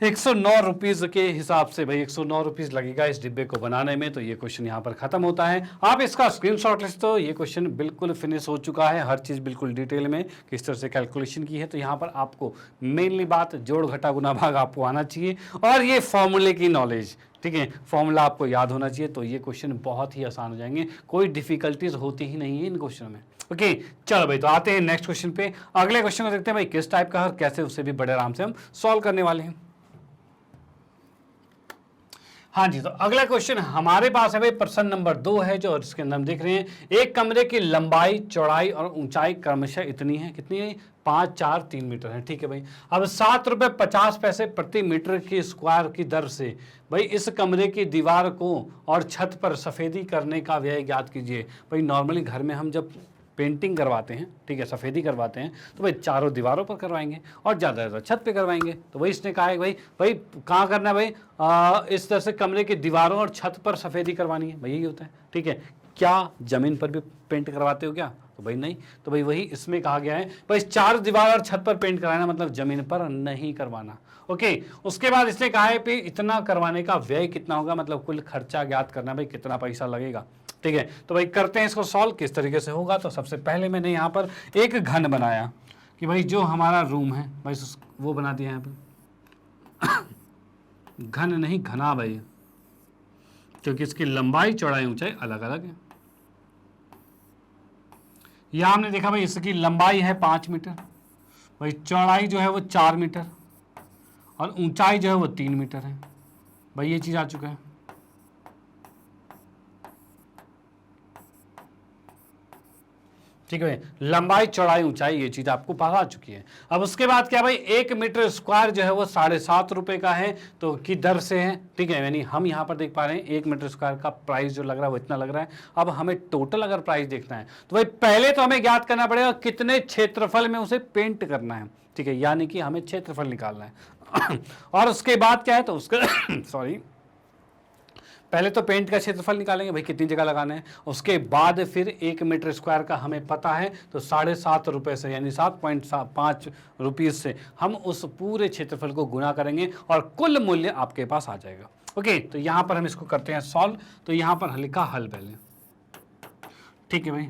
109 रुपीज के हिसाब से भाई 109 रुपीज लगेगा इस डिब्बे को बनाने में। तो ये क्वेश्चन यहाँ पर खत्म होता है। आप इसका स्क्रीनशॉट ले सकते हो। ये क्वेश्चन बिल्कुल फिनिश हो चुका है, हर चीज बिल्कुल डिटेल में किस तरह से कैलकुलेशन की है। तो यहाँ पर आपको मेनली बात जोड़ घटा गुना भाग आपको आना चाहिए, और ये फॉर्मूले की नॉलेज, ठीक है, फॉर्मूला आपको याद होना चाहिए। तो ये क्वेश्चन बहुत ही आसान हो जाएंगे, कोई डिफिकल्टीज होती ही नहीं है इन क्वेश्चन में। ओके, चलो भाई, तो आते हैं नेक्स्ट क्वेश्चन पे। अगले क्वेश्चन को देखते हैं भाई किस टाइप का है और कैसे उसे भी बड़े आराम से हम सॉल्व करने वाले हैं। हाँ जी, तो अगला क्वेश्चन हमारे पास है भाई प्रश्न नंबर 2 है, जो इसके अंदर हम देख रहे हैं, एक कमरे की लंबाई, चौड़ाई और ऊंचाई क्रमशः इतनी है, कितनी है, 5, 4, 3 मीटर है। ठीक है भाई, अब 7 रुपये 50 पैसे प्रति मीटर की स्क्वायर की दर से भाई इस कमरे की दीवार को और छत पर सफेदी करने का व्यय ज्ञात कीजिए। भाई नॉर्मली घर में हम जब पेंटिंग करवाते हैं, ठीक है, सफ़ेदी करवाते हैं, तो भाई चारों दीवारों पर करवाएंगे और ज़्यादा से ज़्यादा छत पे करवाएंगे। तो वही इसने कहा है भाई कहाँ करना है भाई, इस तरह से कमरे की दीवारों और छत पर सफ़ेदी करवानी है। भाई यही होता है। ठीक है, क्या ज़मीन पर भी पेंट करवाते हो क्या? तो भाई नहीं। तो भाई वही इसमें कहा गया है भाई चार दीवार और छत पर पेंट कराना, मतलब ज़मीन पर नहीं करवाना। ओके, उसके बाद इसने कहा है कि इतना करवाने का व्यय कितना होगा, मतलब कुल खर्चा ज्ञात करना, भाई कितना पैसा लगेगा। ठीक है, तो भाई करते हैं इसको सॉल्व किस तरीके से होगा। तो सबसे पहले मैंने यहाँ पर एक घन बनाया कि भाई जो हमारा रूम है भाई वो बना दिया यहाँ पे घन नहीं घना भाई, क्योंकि इसकी लंबाई चौड़ाई ऊंचाई अलग अलग है। यहाँ हमने देखा भाई इसकी लंबाई है 5 मीटर, भाई चौड़ाई जो है वो 4 मीटर और ऊंचाई जो है वो 3 मीटर है। भाई ये चीज़ आ चुका है। ठीक है, लंबाई चौड़ाई ऊंचाई ये चीज़ आपको पता आ चुकी है। अब उसके बाद क्या भाई 1 मीटर स्क्वायर जो है वो 7.5 रुपये का है, तो की दर से है। ठीक है, यानी हम यहाँ पर देख पा रहे हैं 1 मीटर स्क्वायर का प्राइस जो लग रहा है वो इतना लग रहा है। अब हमें टोटल अगर प्राइस देखना है तो भाई पहले तो हमें ज्ञात करना पड़ेगा कितने क्षेत्रफल में उसे पेंट करना है। ठीक है, यानी कि हमें क्षेत्रफल निकालना है और उसके बाद क्या है तो उसका सॉरी, पहले तो पेंट का क्षेत्रफल निकालेंगे भाई कितनी जगह लगाना है। उसके बाद फिर 1 मीटर स्क्वायर का हमें पता है, तो 7.5 रुपये से यानी 7.5 रुपीज़ से हम उस पूरे क्षेत्रफल को गुना करेंगे और कुल मूल्य आपके पास आ जाएगा। ओके, तो यहाँ पर हम इसको करते हैं सॉल्व। तो यहाँ पर लिखा हल पहले। ठीक है भाई,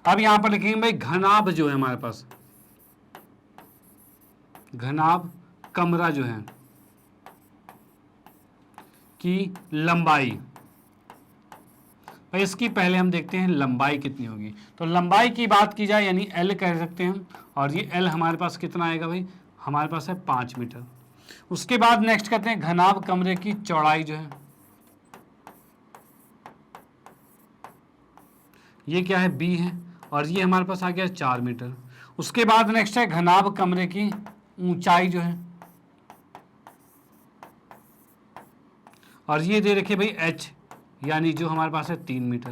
अब यहाँ पर लिखेंगे भाई घनाभ जो है हमारे पास, घनाभ कमरा जो है की लंबाई, भाई इसकी पहले हम देखते हैं लंबाई कितनी होगी। तो लंबाई की बात की जाए यानी L कह सकते हैं हम, और ये L हमारे पास कितना आएगा भाई, हमारे पास है 5 मीटर। उसके बाद नेक्स्ट करते हैं घनाभ कमरे की चौड़ाई जो है, ये क्या है B है, और ये हमारे पास आ गया 4 मीटर। उसके बाद नेक्स्ट है घनाभ कमरे की ऊंचाई जो है, और ये दे रखे भाई H, यानी जो हमारे पास है 3 मीटर।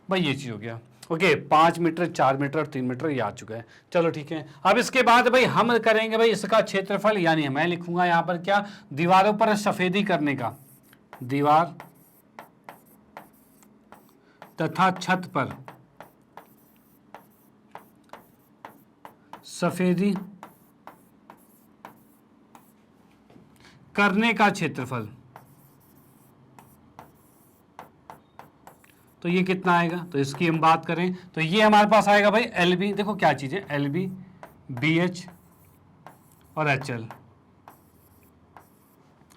भाई ये चीज़ हो गया। ओके, 5 मीटर 4 मीटर और 3 मीटर ये आ चुका है। चलो ठीक है, अब इसके बाद भाई हम करेंगे भाई इसका क्षेत्रफल, यानी मैं लिखूंगा यहाँ पर क्या, दीवारों पर सफेदी करने का, दीवार तथा छत पर सफेदी करने का क्षेत्रफल। तो ये कितना आएगा, तो इसकी हम बात करें तो ये हमारे पास आएगा भाई LB, देखो क्या चीज़ है, LB, BH और HL।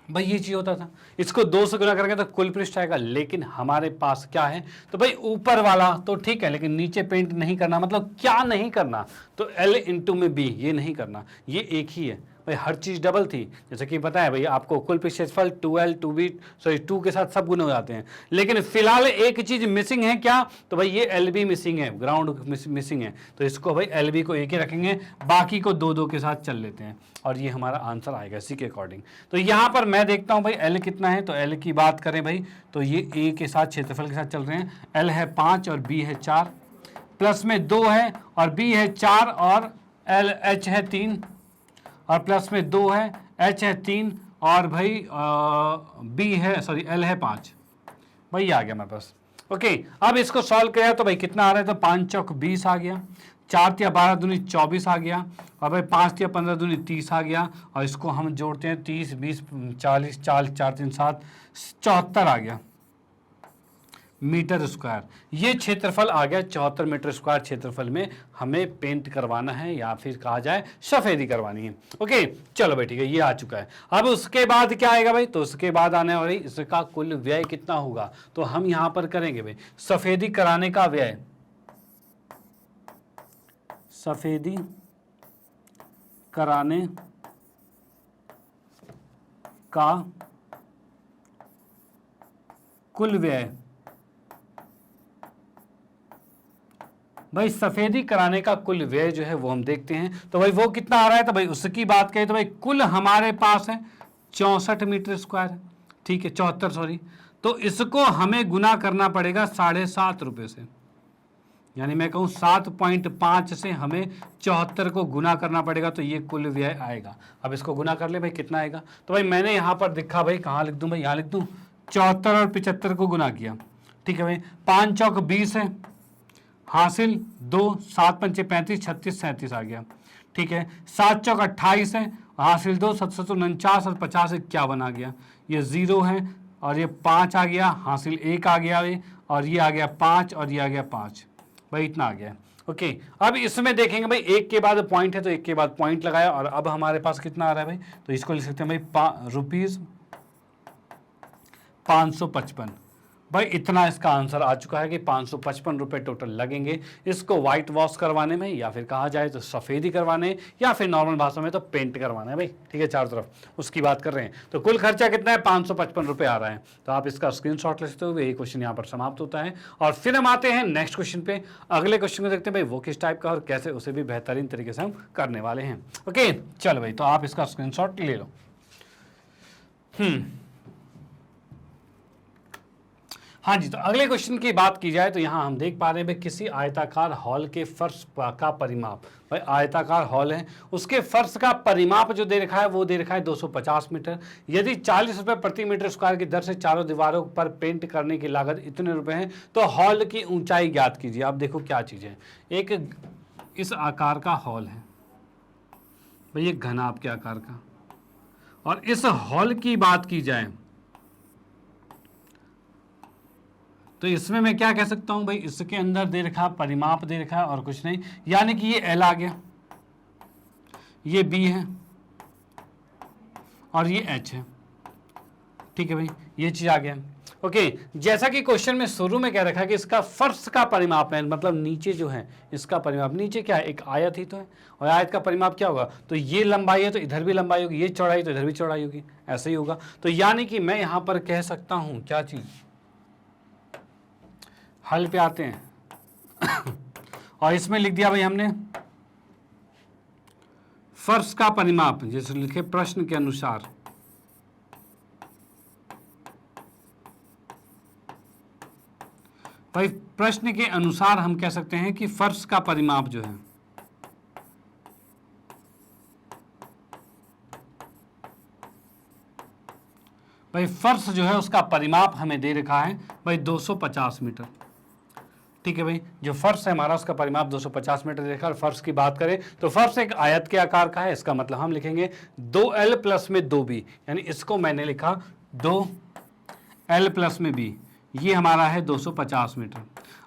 भाई ये चीज़ होता था, इसको 2 से गुना करेंगे तो कुल पृष्ठ आएगा। लेकिन हमारे पास क्या है, तो भाई ऊपर वाला तो ठीक है, लेकिन नीचे पेंट नहीं करना। मतलब क्या नहीं करना, तो L × में B ये नहीं करना, ये एक ही है। भाई हर चीज़ डबल थी, जैसे कि पता है भाई आपको कुल क्षेत्रफल 2L 2B सॉरी 2 के साथ सब गुना हो जाते हैं। लेकिन फिलहाल एक चीज़ मिसिंग है क्या, तो भाई ये LB मिसिंग है, ग्राउंड मिसिंग है, तो इसको भाई LB को एक ही रखेंगे, बाकी को 2 2 के साथ चल लेते हैं और ये हमारा आंसर आएगा इसी के अकॉर्डिंग। तो यहाँ पर मैं देखता हूँ भाई L कितना है, तो L की बात करें भाई तो ये A के साथ क्षेत्रफल के साथ चल रहे हैं, L है 5 और B है 4, प्लस में 2 है और B है 4 और H है 3 और प्लस में 2 है, H है 3 और भाई B है सॉरी L है 5, भाई आ गया मेरे पास। ओके, अब इसको सॉल्व किया तो भाई कितना आ रहा है, तो 5 चौक 20 आ गया, 4 तिया 12 दूनी 24 आ गया और भाई 5 तिया 15 दूनी 30 आ गया और इसको हम जोड़ते हैं 30 20 40 40 4 3 7 74 आ गया मीटर स्क्वायर। ये क्षेत्रफल आ गया 74 मीटर स्क्वायर क्षेत्रफल में हमें पेंट करवाना है या फिर कहा जाए सफेदी करवानी है। ओके चलो भाई ठीक है, ये आ चुका है। अब उसके बाद क्या आएगा भाई, तो उसके बाद आने वाली इसका कुल व्यय कितना होगा, तो हम यहां पर करेंगे भाई सफेदी कराने का व्यय, सफेदी कराने का कुल व्यय। भाई सफेदी कराने का कुल व्यय जो है वो हम देखते हैं, तो भाई वो कितना आ रहा है, तो भाई उसकी बात करें तो भाई कुल हमारे पास है 64 मीटर स्क्वायर, ठीक है 74 सॉरी, तो इसको हमें गुना करना पड़ेगा 7.5 रुपये से, यानी मैं कहूँ 7.5 से हमें 74 को गुना करना पड़ेगा, तो ये कुल व्यय आएगा। अब इसको गुना कर ले भाई कितना आएगा, तो भाई मैंने यहाँ पर लिखा भाई कहाँ लिख दूँ भाई, यहाँ लिख दूँ 74 और 75 को गुना किया, ठीक है भाई 5 चौक 20 है, हासिल 2 7 पंचे 35 36 37 आ गया, ठीक है 7 चौक 28 है, हासिल 2 7 49 और 50 51 आ गया, ये 0 है और ये 5 आ गया, हासिल 1 आ गया ये, और ये आ गया 5 और ये आ गया 5, भाई इतना आ गया। ओके अब इसमें देखेंगे भाई एक के बाद पॉइंट है तो एक के बाद पॉइंट लगाया, और अब हमारे पास कितना आ रहा है भाई, तो इसको लिख सकते हैं भाई रुपीज 555, भाई इतना इसका आंसर आ चुका है कि 555 रुपये टोटल लगेंगे इसको व्हाइट वॉश करवाने में, या फिर कहा जाए तो सफ़ेदी करवाने, या फिर नॉर्मल भाषा में तो पेंट करवाना है भाई, ठीक है चारों तरफ उसकी बात कर रहे हैं। तो कुल खर्चा कितना है, 555 रुपये आ रहा है, तो आप इसका स्क्रीनशॉट ले सकते हो। यही क्वेश्चन यहाँ पर समाप्त होता है और फिर हम आते हैं नेक्स्ट क्वेश्चन पे। अगले क्वेश्चन को देखते हैं भाई वो किस टाइप का और कैसे, उसे भी बेहतरीन तरीके से हम करने वाले हैं। ओके चलो भाई, तो आप इसका स्क्रीनशॉट ले लो। हाँ जी, तो अगले क्वेश्चन की बात की जाए तो यहाँ हम देख पा रहे हैं भाई किसी आयताकार हॉल के फर्श का परिमाप, भाई आयताकार हॉल है उसके फर्श का परिमाप जो दे रखा है वो दे रखा है 250 मीटर। यदि 40 रुपये प्रति मीटर स्क्वायर की दर से चारों दीवारों पर पेंट करने की लागत इतने रुपए हैं, तो हॉल की ऊंचाई ज्ञात कीजिए। अब देखो क्या चीज़ है, एक इस आकार का हॉल है भाई, ये घनाभ के आकार का, और इस हॉल की बात की जाए तो इसमें मैं क्या कह सकता हूं भाई, इसके अंदर दे रखा परिमाप दे रखा है और कुछ नहीं, यानी कि ये L आ गया, ये B है और ये H है, ठीक है भाई ये चीज आ गया। ओके जैसा कि क्वेश्चन में शुरू में कह रखा है कि इसका फर्श का परिमाप है, मतलब नीचे जो है इसका परिमाप, नीचे क्या है एक आयत ही तो है, और आयत का परिमाप क्या होगा, तो ये लंबाई है तो इधर भी लंबाई होगी, ये चौड़ाई तो इधर भी चौड़ाई होगी, ऐसे ही होगा। तो यानी कि मैं यहां पर कह सकता हूं क्या चीज, हल पे आते हैं और इसमें लिख दिया भाई हमने फर्श का परिमाप, जैसे लिखे प्रश्न के अनुसार, भाई प्रश्न के अनुसार हम कह सकते हैं कि फर्श का परिमाप जो है भाई फर्श जो है उसका परिमाप हमें दे रखा है भाई 250 मीटर, ठीक है भाई जो फर्श है हमारा उसका परिमाप 250 मीटर देखा। और फर्श की बात करें तो फर्श एक आयत के आकार का है, इसका मतलब हम लिखेंगे 2L प्लस में 2B, यानी इसको मैंने लिखा 2L प्लस में B, ये हमारा है 250 मीटर।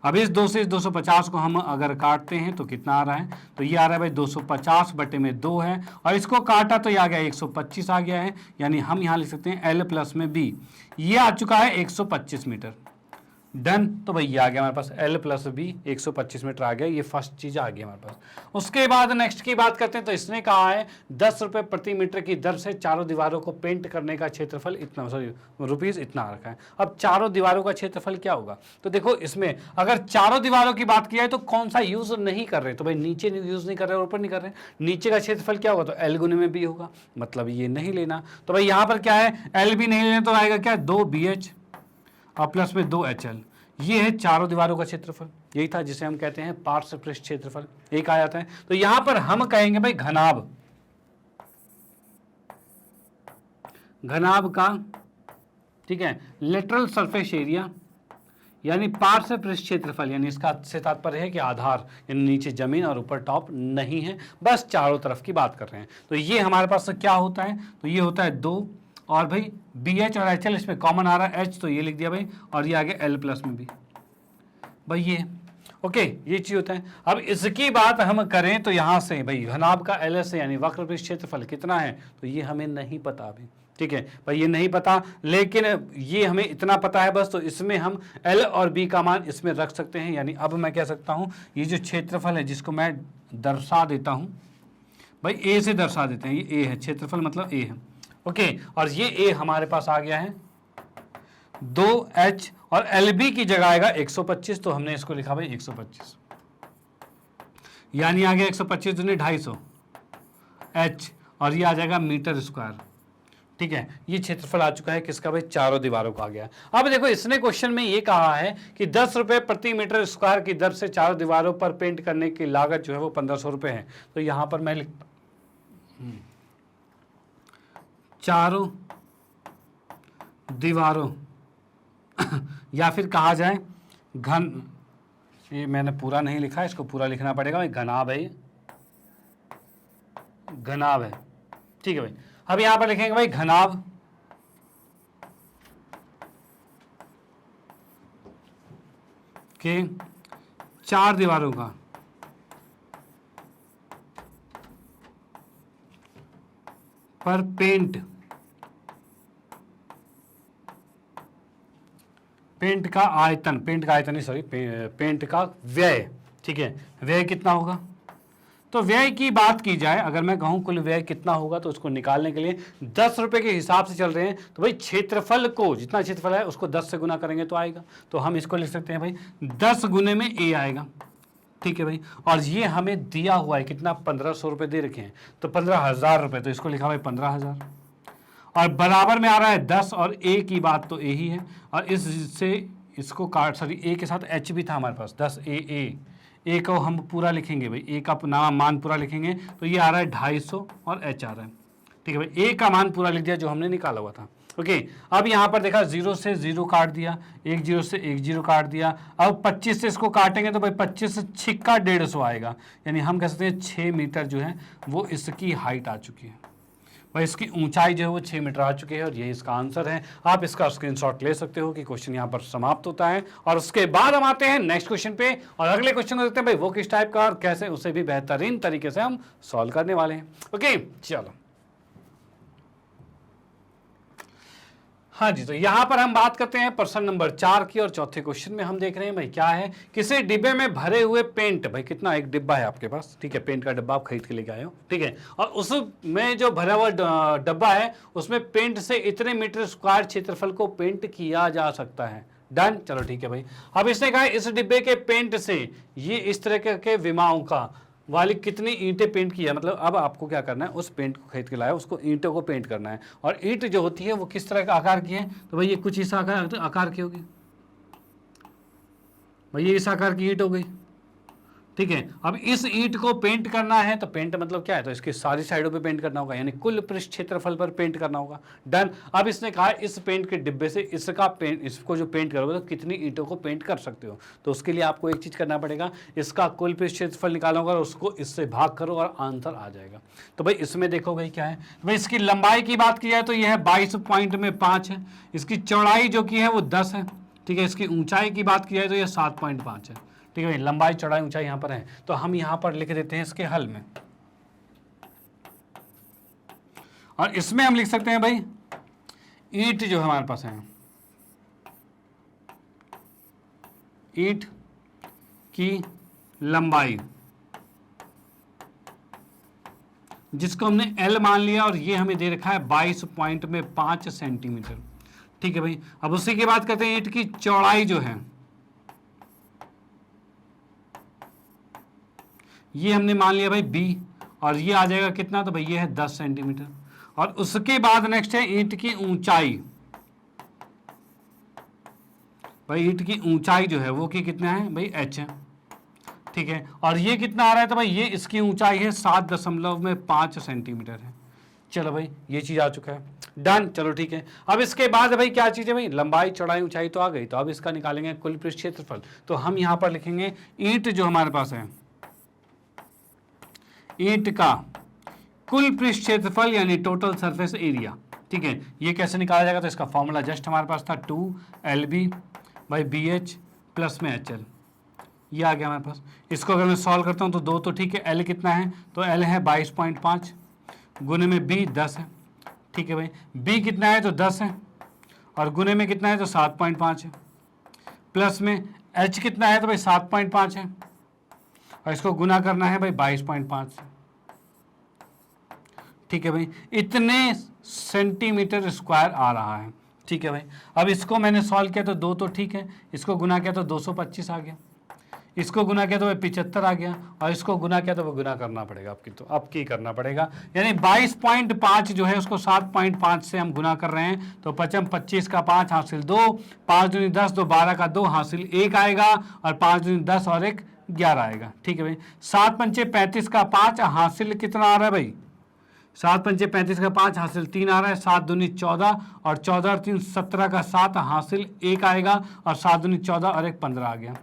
अब इस 2 से इस 250 को हम अगर काटते हैं तो कितना आ रहा है, तो ये आ रहा है भाई 250 बटे में 2 है, और इसको काटा तो ये आ गया 125 आ गया है, यानी हम यहाँ लिख सकते हैं L प्लस में B, ये आ चुका है 125 मीटर। डन। तो भाई ये आ गया हमारे पास L प्लस बी 125 मीटर आ गया, ये फर्स्ट चीज आ गई हमारे पास। उसके बाद नेक्स्ट की बात करते हैं, तो इसने कहा है 10 रुपए प्रति मीटर की दर से चारों दीवारों को पेंट करने का क्षेत्रफल इतना, सॉरी रुपीज इतना रखा है। अब चारों दीवारों का क्षेत्रफल क्या होगा, तो देखो इसमें अगर चारों दीवारों की बात की जाए तो कौन सा यूज नहीं कर रहे, तो भाई नीचे यूज नहीं कर रहे और ऊपर नहीं कर रहे, नीचे का क्षेत्रफल क्या होगा, तो L गुने में बी होगा, मतलब ये नहीं लेना। तो भाई यहाँ पर क्या है, L भी नहीं लेना, तो आएगा क्या 2BH और प्लस में 2HL। ये है चारों दीवारों का क्षेत्रफल, यही था जिसे हम कहते हैं पार्श्व पृष्ठ क्षेत्रफल, एक आ जाता है। तो यहां पर हम कहेंगे भाई घनाभ, घनाभ का, ठीक है, लेटरल सरफेस एरिया यानी पार्श्व पृष्ठ क्षेत्रफल, यानी इसका से तात्पर्य है कि आधार यानी नीचे जमीन और ऊपर टॉप नहीं है, बस चारों तरफ की बात कर रहे हैं। तो ये हमारे पास क्या होता है, तो ये होता है 2, और भाई BH और HL इसमें कॉमन आ रहा है H, तो ये लिख दिया भाई, और ये आगे L प्लस में भी भाई ये ओके, ये चीज होता है। अब इसकी बात हम करें तो यहां से भाई घनाभ का LS यानी वक्र पृष्ठ क्षेत्रफल कितना है, तो ये हमें नहीं पता अभी, ठीक है भाई, ये नहीं पता, लेकिन ये हमें इतना पता है बस। तो इसमें हम L और B का मान इसमें रख सकते हैं, यानी अब मैं कह सकता हूं ये जो क्षेत्रफल है जिसको मैं दर्शा देता हूं भाई, A से दर्शा देते हैं, ये A है, क्षेत्रफल मतलब A है, ओके। और ये A हमारे पास आ गया है 2H, और LB की जगह आएगा 125, तो हमने इसको लिखा भाई 125, यानी आ गया 125 दूनी 250 H, और ये आ जाएगा मीटर स्क्वायर, ठीक है। ये क्षेत्रफल आ चुका है किसका भाई, चारों दीवारों का आ गया। अब देखो इसने क्वेश्चन में ये कहा है कि 10 रुपए प्रति मीटर स्क्वायर की दर से चारों दीवारों पर पेंट करने की लागत जो है वो 1500 रुपए है। तो यहां पर मैं लिखता चारों दीवारों या फिर कहा जाए घन, ये मैंने पूरा नहीं लिखा, इसको पूरा लिखना पड़ेगा भाई, घनाभ है, घनाभ है, ठीक है भाई। अब यहां पर लिखेंगे भाई घनाभ के चार दीवारों का पर पेंट का आयतन, पेंट का आयतन नहीं सॉरी, पेंट का व्यय, ठीक है, व्यय कितना होगा। तो व्यय की बात की जाए, अगर मैं कहूं कुल व्यय कितना होगा, तो उसको निकालने के लिए 10 रुपए के हिसाब से चल रहे हैं, तो भाई क्षेत्रफल को, जितना क्षेत्रफल है उसको 10 से गुना करेंगे तो आएगा। तो हम इसको लिख सकते हैं भाई 10 गुने में A आएगा, ठीक है भाई। और ये हमें दिया हुआ है कितना, 1500 रुपए दे रखे हैं, तो 15,000 रुपए, तो इसको लिखा भाई 15,000, और बराबर में आ रहा है 10, और A की बात तो A ही है, और इससे इसको काट, सॉरी A के साथ H भी था हमारे पास, 10 A को हम पूरा लिखेंगे भाई, A का नाम मान पूरा लिखेंगे, तो ये आ रहा है 250 और H आ रहा है, ठीक है भाई। A का मान पूरा लिख दिया जो हमने निकाला हुआ था, ओके। अब यहाँ पर देखा 0 से 0 काट दिया, 1 0 से 1 0 काट दिया। अब 25 से इसको काटेंगे तो भाई 25 से छिक्का 150 आएगा, यानी हम कह सकते हैं 6 मीटर जो है वो इसकी हाइट आ चुकी है भाई, इसकी ऊंचाई जो है वो 6 मीटर आ चुकी है, और ये इसका आंसर है। आप इसका स्क्रीनशॉट ले सकते हो कि क्वेश्चन यहाँ पर समाप्त होता है। और उसके बाद हम आते हैं नेक्स्ट क्वेश्चन पे, और अगले क्वेश्चन को देखते हैं भाई वो किस टाइप का और कैसे उसे भी बेहतरीन तरीके से हम सॉल्व करने वाले हैं, ओके चलो। हाँ जी, तो यहाँ पर हम बात करते हैं प्रश्न नंबर 4 की, और चौथे क्वेश्चन में हम देख रहे हैं भाई क्या है, किसी डिब्बे में भरे हुए पेंट, भाई कितना, एक डिब्बा है आपके पास, ठीक है, पेंट का डिब्बा आप खरीद के लेके आए हो, ठीक है, और उसमें जो भरा हुआ डब्बा है उसमें पेंट से इतने मीटर स्क्वायर क्षेत्रफल को पेंट किया जा सकता है, डन, चलो ठीक है भाई। अब इसने कहा इस डिब्बे के पेंट से ये इस तरह के विमाओं का वाली कितनी ईंटें पेंट किया, मतलब अब आपको क्या करना है, उस पेंट को खरीद के लाया, उसको ईंटों को पेंट करना है। और ईंट जो होती है वो किस तरह का आकार की है, तो भाई ये कुछ इस आकार की होगी भाई, ये इस आकार की ईंट हो गई, ठीक है। अब इस ईंट को पेंट करना है, तो पेंट मतलब क्या है, तो इसकी सारी साइडों पे पेंट करना होगा, यानी कुल पृष्ठ क्षेत्रफल पर पेंट करना होगा, डन। अब इसने कहा इस पेंट के डिब्बे से इसका पेंट, इसको जो पेंट करोगे तो कितनी ईंटों को पेंट कर सकते हो, तो उसके लिए आपको एक चीज करना पड़ेगा, इसका कुल पृष्ठ क्षेत्रफल निकालना होगा, उसको इससे भाग करो और आंसर आ जाएगा। तो भाई इसमें देखो भाई क्या है, भाई इसकी लंबाई की बात की जाए तो यह है 22.5 है, इसकी चौड़ाई जो की है वो 10 है, ठीक है, इसकी ऊंचाई की बात की जाए तो यह 7.5 है, ठीक है, लंबाई चौड़ाई ऊंचाई यहां पर है। तो हम यहां पर लिख देते हैं इसके हल में, और इसमें हम लिख सकते हैं भाई ईंट जो हमारे पास है ईंट की लंबाई, जिसको हमने L मान लिया, और ये हमें दे रखा है 22.5 सेंटीमीटर। ठीक है भाई, अब उसी की बात करते हैं ईंट की चौड़ाई जो है, ये हमने मान लिया भाई B, और ये आ जाएगा कितना, तो भाई ये है 10 सेंटीमीटर। और उसके बाद नेक्स्ट है ईंट की ऊंचाई, भाई ईंट की ऊंचाई जो है वो कि कितना है भाई H है। ठीक है, और ये कितना आ रहा है, तो भाई ये इसकी ऊंचाई है 7.5 सेंटीमीटर है। चलो भाई ये चीज आ चुका है, डन। चलो ठीक है, अब इसके बाद भाई क्या चीज है भाई, लंबाई चौड़ाई ऊंचाई तो आ गई, तो अब इसका निकालेंगे कुल पृष्ठ क्षेत्रफल। तो हम यहां पर लिखेंगे ईंट जो हमारे पास है, ईंट का कुल पृष्ठ क्षेत्रफल यानी टोटल सरफेस एरिया। ठीक है, ये कैसे निकाला जाएगा, तो इसका फॉर्मूला जस्ट हमारे पास था 2LB बाई BH प्लस में HL, ये आ गया हमारे पास। इसको अगर मैं सॉल्व करता हूँ तो 2 तो ठीक है, L कितना है, तो L है 22.5 गुने में B 10 है। ठीक है भाई, B कितना है, तो 10 है, और गुने में कितना है, तो 7.5 है, प्लस में H कितना है, तो भाई 7.5 है, और इसको गुना करना है भाई 22.5 से। ठीक है भाई, इतने सेंटीमीटर स्क्वायर आ रहा है। ठीक है भाई, अब इसको मैंने सॉल्व किया तो 2 तो ठीक है, इसको गुना किया तो 225 आ गया, इसको गुना किया तो वह 75 आ गया, और इसको गुना किया तो वो गुना करना पड़ेगा आपकी, तो अब की करना पड़ेगा, यानी 22.5 जो है उसको 7.5 से हम गुना कर रहे हैं, तो 25 का 5 हासिल 2, 5 दूनी 10, 2 12 का 2 हासिल 1 आएगा, और 5 दूनी 10 और 1 11 आएगा। ठीक है भाई, 7 पंचे 35 का 5 हासिल कितना आ रहा है भाई, 7 पंचे 35 का 5 हासिल 3 आ रहा है, 7 दूनी 14, और 14 और 3 17 का 7 हासिल 1 आएगा, और 7 दूनी 14 और 1 15 आ गया।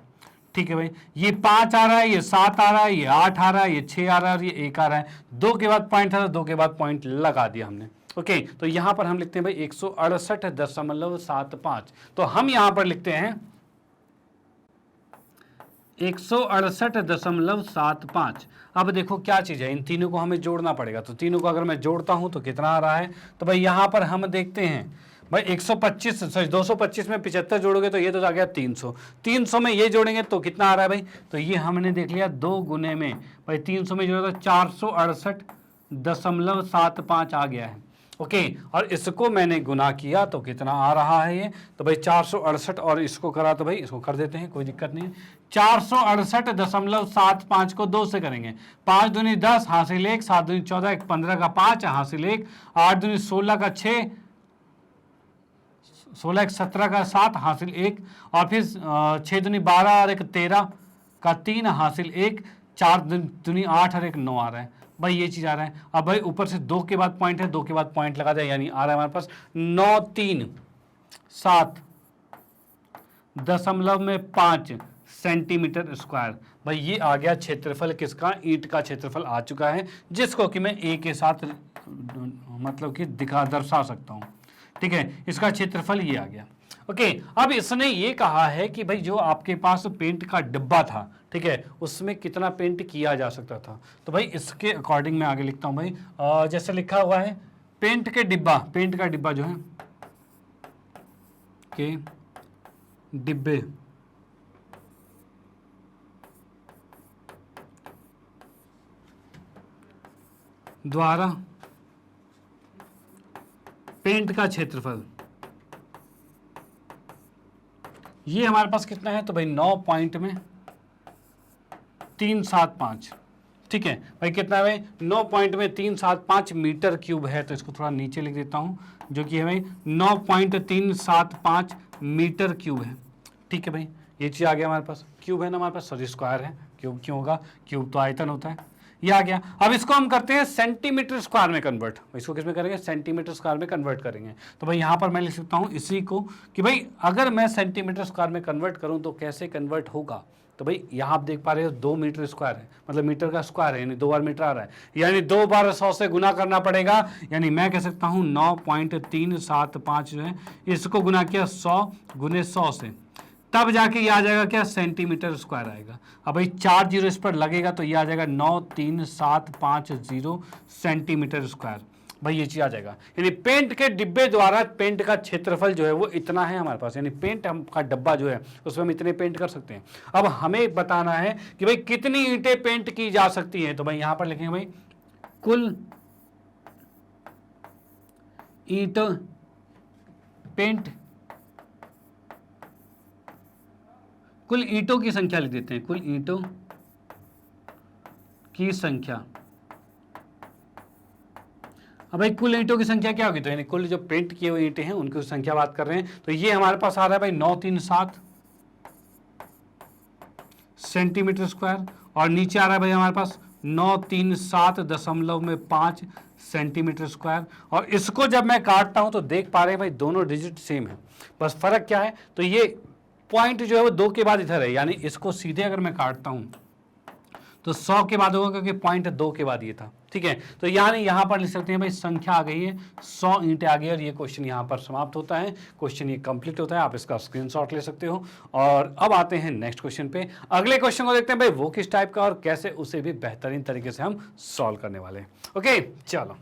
ठीक है भाई, ये 5 आ रहा है, ये 7 आ रहा है, ये 8 आ रहा है, ये 6 आ रहा है, और ये 1 आ रहा है। 2 के बाद पॉइंट था, 2 के बाद पॉइंट लगा दिया हमने। ओके, तो यहां पर हम लिखते हैं भाई 168.75। तो हम यहां पर लिखते हैं 168.75। अब देखो क्या चीज़ है, इन तीनों को हमें जोड़ना पड़ेगा, तो तीनों को अगर मैं जोड़ता हूं तो कितना आ रहा है, तो भाई यहां पर हम देखते हैं भाई 225 में 75 जोड़ोगे तो ये तो आ गया 300, 300 में ये जोड़ेंगे तो कितना आ रहा है भाई, तो ये हमने देख लिया 2 गुने में भाई 300 में जोड़ा तो 468.75 आ गया है। ओके, और इसको मैंने गुना किया तो कितना आ रहा है ये, तो भाई 468, और इसको करा तो भाई इसको कर देते हैं, कोई दिक्कत नहीं है। 468.75 को 2 से करेंगे, 5 दूनी 10 हासिल 1, 7 दूनी 14, 1 15 का 5 हासिल 1, 8 दूनी 16 का 6, 16 1 17 का 7 हासिल 1, और फिर 6 दूनी 12 और 1 13 का 3 हासिल 1, 4 दूनी 8 और 1 9 आ रहा है भाई, ये चीज आ रहा है। अब भाई ऊपर से 2 के बाद पॉइंट है, 2 के बाद पॉइंट लगा दिया, यानी आ रहा है हमारे पास 937.5 सेंटीमीटर स्क्वायर। भाई ये आ गया क्षेत्रफल किसका, ईंट का क्षेत्रफल आ चुका है, जिसको कि मैं ए के साथ मतलब कि दर्शा सकता हूं। ठीक है, इसका क्षेत्रफल ये आ गया। ओके, अब इसने ये कहा है कि भाई जो आपके पास पेंट का डिब्बा था, ठीक है, उसमें कितना पेंट किया जा सकता था, तो भाई इसके अकॉर्डिंग मैं आगे लिखता हूं भाई, जैसे लिखा हुआ है पेंट का डिब्बा जो है के डिब्बे द्वारा पेंट का क्षेत्रफल, ये हमारे पास कितना है, तो भाई 9.375। ठीक है भाई, कितना है भाई, 9.375 मीटर क्यूब है, तो इसको थोड़ा नीचे लिख देता हूं, जो कि है भाई 9.375 मीटर क्यूब है। ठीक है भाई, ये चीज आ गया हमारे पास, क्यूब है ना हमारे पास, सॉरी स्क्वायर है, क्यूब क्यों होगा, क्यूब तो आयतन होता है, ये आ गया। अब इसको हम करते हैं सेंटीमीटर स्क्वायर में कन्वर्ट, इसको किस में करेंगे, सेंटीमीटर स्क्वायर में कन्वर्ट करेंगे। तो भाई यहाँ पर मैं लिख सकता हूँ इसी को कि भाई अगर मैं सेंटीमीटर स्क्वायर में कन्वर्ट करूँ तो कैसे कन्वर्ट होगा, तो भाई यहाँ आप देख पा रहे हो 2 मीटर स्क्वायर है, मतलब मीटर का स्क्वायर है, यानी 2 बार मीटर आ रहा है, यानी 2 बार 100 से गुना करना पड़ेगा, यानी मैं कह सकता हूँ 9.375 जो है, इसको गुना किया 100 गुने 100 से, तब जाके ये आ जाएगा क्या, सेंटीमीटर स्क्वायर आएगा। अब भाई 4 जीरो इस पर लगेगा तो ये आ जाएगा 93750 सेंटीमीटर स्क्वायर। भाई ये चीज आ जाएगा, यानी पेंट के डिब्बे द्वारा पेंट का क्षेत्रफल जो है वो इतना है हमारे पास, यानी पेंट हम का डब्बा जो है उसमें हम इतने पेंट कर सकते हैं। अब हमें बताना है कि भाई कितनी ईंटें पेंट की जा सकती हैं, तो भाई यहां पर लिखेंगे भाई कुल ईंट पेंट, कुल ईंटों की संख्या लिख देते हैं, कुल ईंटों की संख्या। अब भाई कुल ईंटों की संख्या क्या होगी, तो यानी कुल जो पेंट किए हुए ईंटें हैं उनकी संख्या बात कर रहे हैं, तो ये हमारे पास आ रहा है भाई 937 सेंटीमीटर स्क्वायर, और नीचे आ रहा है भाई हमारे पास 937.5 सेंटीमीटर स्क्वायर। और इसको जब मैं काटता हूं तो देख पा रहे हैं भाई दोनों डिजिट सेम है, बस फर्क क्या है, तो ये पॉइंट जो है वो 2 के बाद इधर है, यानी इसको सीधे अगर मैं काटता हूं तो 100 के बाद होगा, क्योंकि पॉइंट 2 के बाद ये था। ठीक है, तो यानी यहां पर लिख सकते हैं भाई संख्या आ गई है 100 ईंटें आ गई, और ये क्वेश्चन यहां पर समाप्त होता है, क्वेश्चन ये कंप्लीट होता है। आप इसका स्क्रीनशॉट ले सकते हो। और अब आते हैं नेक्स्ट क्वेश्चन पे, अगले क्वेश्चन को देखते हैं भाई वो किस टाइप का और कैसे उसे भी बेहतरीन तरीके से हम सॉल्व करने वाले हैं। ओके चलो,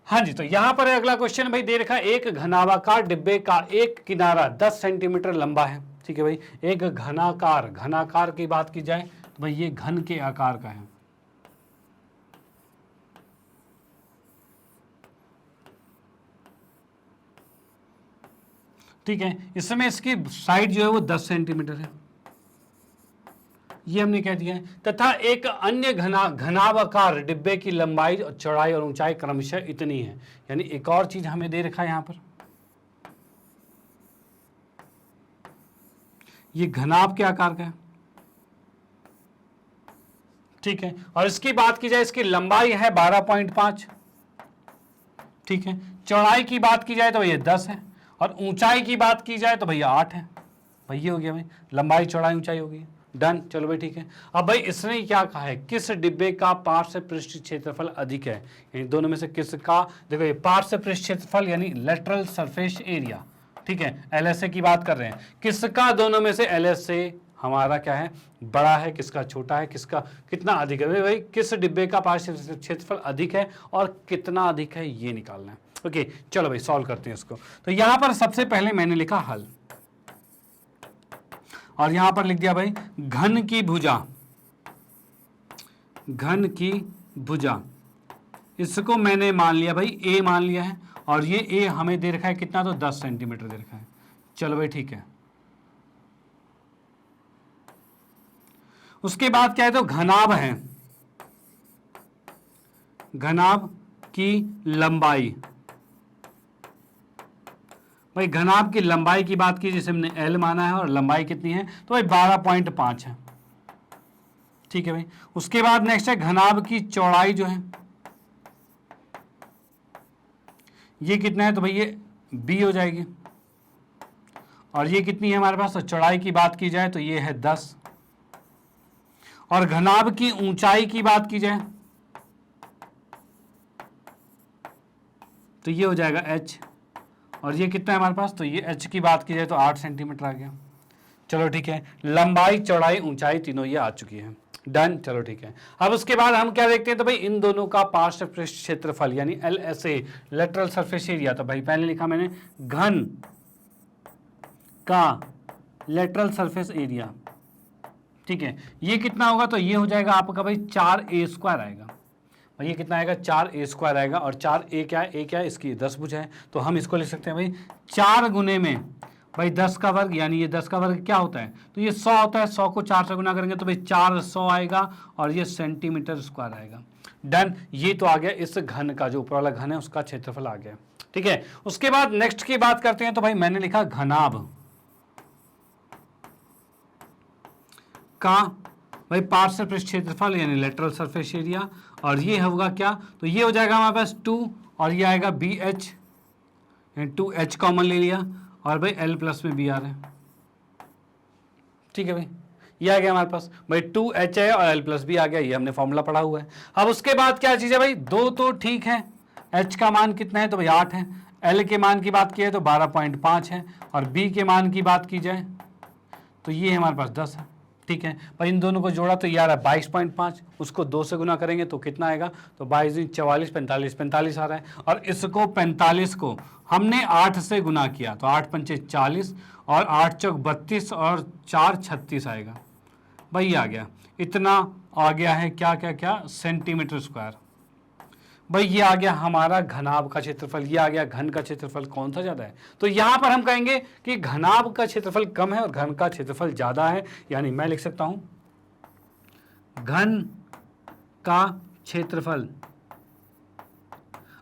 हाँ जी, तो यहां पर अगला क्वेश्चन भाई दे रखा है, एक घनाभाकार डिब्बे का एक किनारा 10 सेंटीमीटर लंबा है। ठीक है भाई, एक घनाकार, घनाकार की बात की जाए तो भाई ये घन के आकार का है। ठीक है, इसमें इसकी साइड जो है वो 10 सेंटीमीटर है, ये हमने कह दिया है, तथा एक अन्य घनाभाकार डिब्बे की लंबाई, चौड़ाई और ऊंचाई क्रमशः इतनी है। यानी एक और चीज हमें दे रखा है यहां पर, ये घनाभ के आकार का है। ठीक है, और इसकी बात की जाए, इसकी लंबाई है 12.5। ठीक है, चौड़ाई की बात की जाए तो ये 10 है, और ऊंचाई की बात की जाए तो भैया 8 है। भाई ये हो गया भाई, लंबाई चौड़ाई ऊंचाई हो गई, डन। चलो भाई ठीक है, अब भाई इसने क्या कहा है, किस डिब्बे का पार्श्व पृष्ठ क्षेत्रफल अधिक है, यानी दोनों में से किसका, देखो ये पार्श्व पृष्ठ क्षेत्रफल यानी लेटरल सरफेस एरिया। ठीक है, एलएसए की बात कर रहे हैं, किसका दोनों में से एलएसए हमारा क्या है, बड़ा है, किसका छोटा है, किसका कितना अधिक है, भाई किस डिब्बे का पार्श्व क्षेत्रफल अधिक है और कितना अधिक है, ये निकालना है। ओके चलो भाई सॉल्व करते हैं इसको। तो यहां पर सबसे पहले मैंने लिखा हल, और यहां पर लिख दिया भाई घन की भुजा, घन की भुजा, इसको मैंने मान लिया भाई ए मान लिया है, और ये ए हमें दे रखा है कितना, तो 10 सेंटीमीटर दे रखा है। चलो भाई ठीक है, उसके बाद क्या है, तो घनाभ है, घनाभ की लंबाई, भाई घनाभ की लंबाई की बात की जिसे हमने L माना है, और लंबाई कितनी है, तो भाई 12.5 है। ठीक है भाई, उसके बाद नेक्स्ट है घनाभ की चौड़ाई जो है, ये कितना है, तो भाई ये B हो जाएगी, और ये कितनी है हमारे पास, तो चौड़ाई की बात की जाए तो ये है 10, और घनाभ की ऊंचाई की बात की जाए तो ये हो जाएगा H, और ये कितना है हमारे पास, तो ये H की बात की जाए तो 8 सेंटीमीटर आ गया। चलो ठीक है, लंबाई चौड़ाई ऊंचाई तीनों ये आ चुकी है, डन। चलो ठीक है, अब उसके बाद हम क्या देखते हैं, तो भाई इन दोनों का पार्श्व पृष्ठ क्षेत्रफल यानी LSA, लेटरल सरफेस एरिया। तो भाई पहले लिखा मैंने घन का लेटरल सरफेस एरिया। ठीक है, ये कितना होगा, तो ये हो जाएगा आपका भाई 4a² आएगा। भाई ये कितना आएगा, 4a² आएगा, और 4a क्या है, a क्या है, इसकी 10 भुजा है, तो हम इसको लिख सकते हैं भाई 4 गुने में भाई 10 का वर्ग, यानी ये 10 का वर्ग क्या होता है, तो ये 100 होता है, 100 को 4 से गुना करेंगे तो भाई 400 आएगा, और ये सेंटीमीटर स्क्वायर आएगा। डन, ये तो आ गया इस घन का, जो ऊपर वाला घन है उसका क्षेत्रफल आ गया। ठीक है, उसके बाद नेक्स्ट की बात करते हैं, तो भाई मैंने लिखा घनाभ का भाई पार्श्व पृष्ठ क्षेत्रफल यानी लेटरल सरफेस एरिया, और ये होगा क्या, तो ये हो जाएगा हमारे पास 2, और ये आएगा BH, 2H कॉमन ले लिया, और भाई L प्लस में B आ रहा है। ठीक है भाई, ये आ गया हमारे पास, भाई 2H है और L प्लस B आ गया, ये हमने फॉर्मूला पढ़ा हुआ है। अब उसके बाद क्या चीज़ है भाई, 2 तो ठीक है, H का मान कितना है, तो भाई 8 है, L के मान की बात की है तो 12.5 है, और B के मान की बात की जाए तो ये हमारे पास 10 है। ठीक है, पर इन दोनों को जोड़ा तो ये आ रहा है 22.5, उसको 2 से गुना करेंगे तो कितना आएगा, तो 22 44 45 45 आ रहा है, और इसको 45 को हमने 8 से गुना किया तो 8 पंचे 40 और 8 चौक 32 और 4 36 आएगा। भाई आ गया, इतना आ गया है क्या क्या क्या सेंटीमीटर स्क्वायर। भाई ये आ गया हमारा घनाभ का क्षेत्रफल, ये आ गया घन का क्षेत्रफल, कौन सा ज्यादा है, तो यहां पर हम कहेंगे कि घनाभ का क्षेत्रफल कम है और घन का क्षेत्रफल ज्यादा है, यानी मैं लिख सकता हूं घन का क्षेत्रफल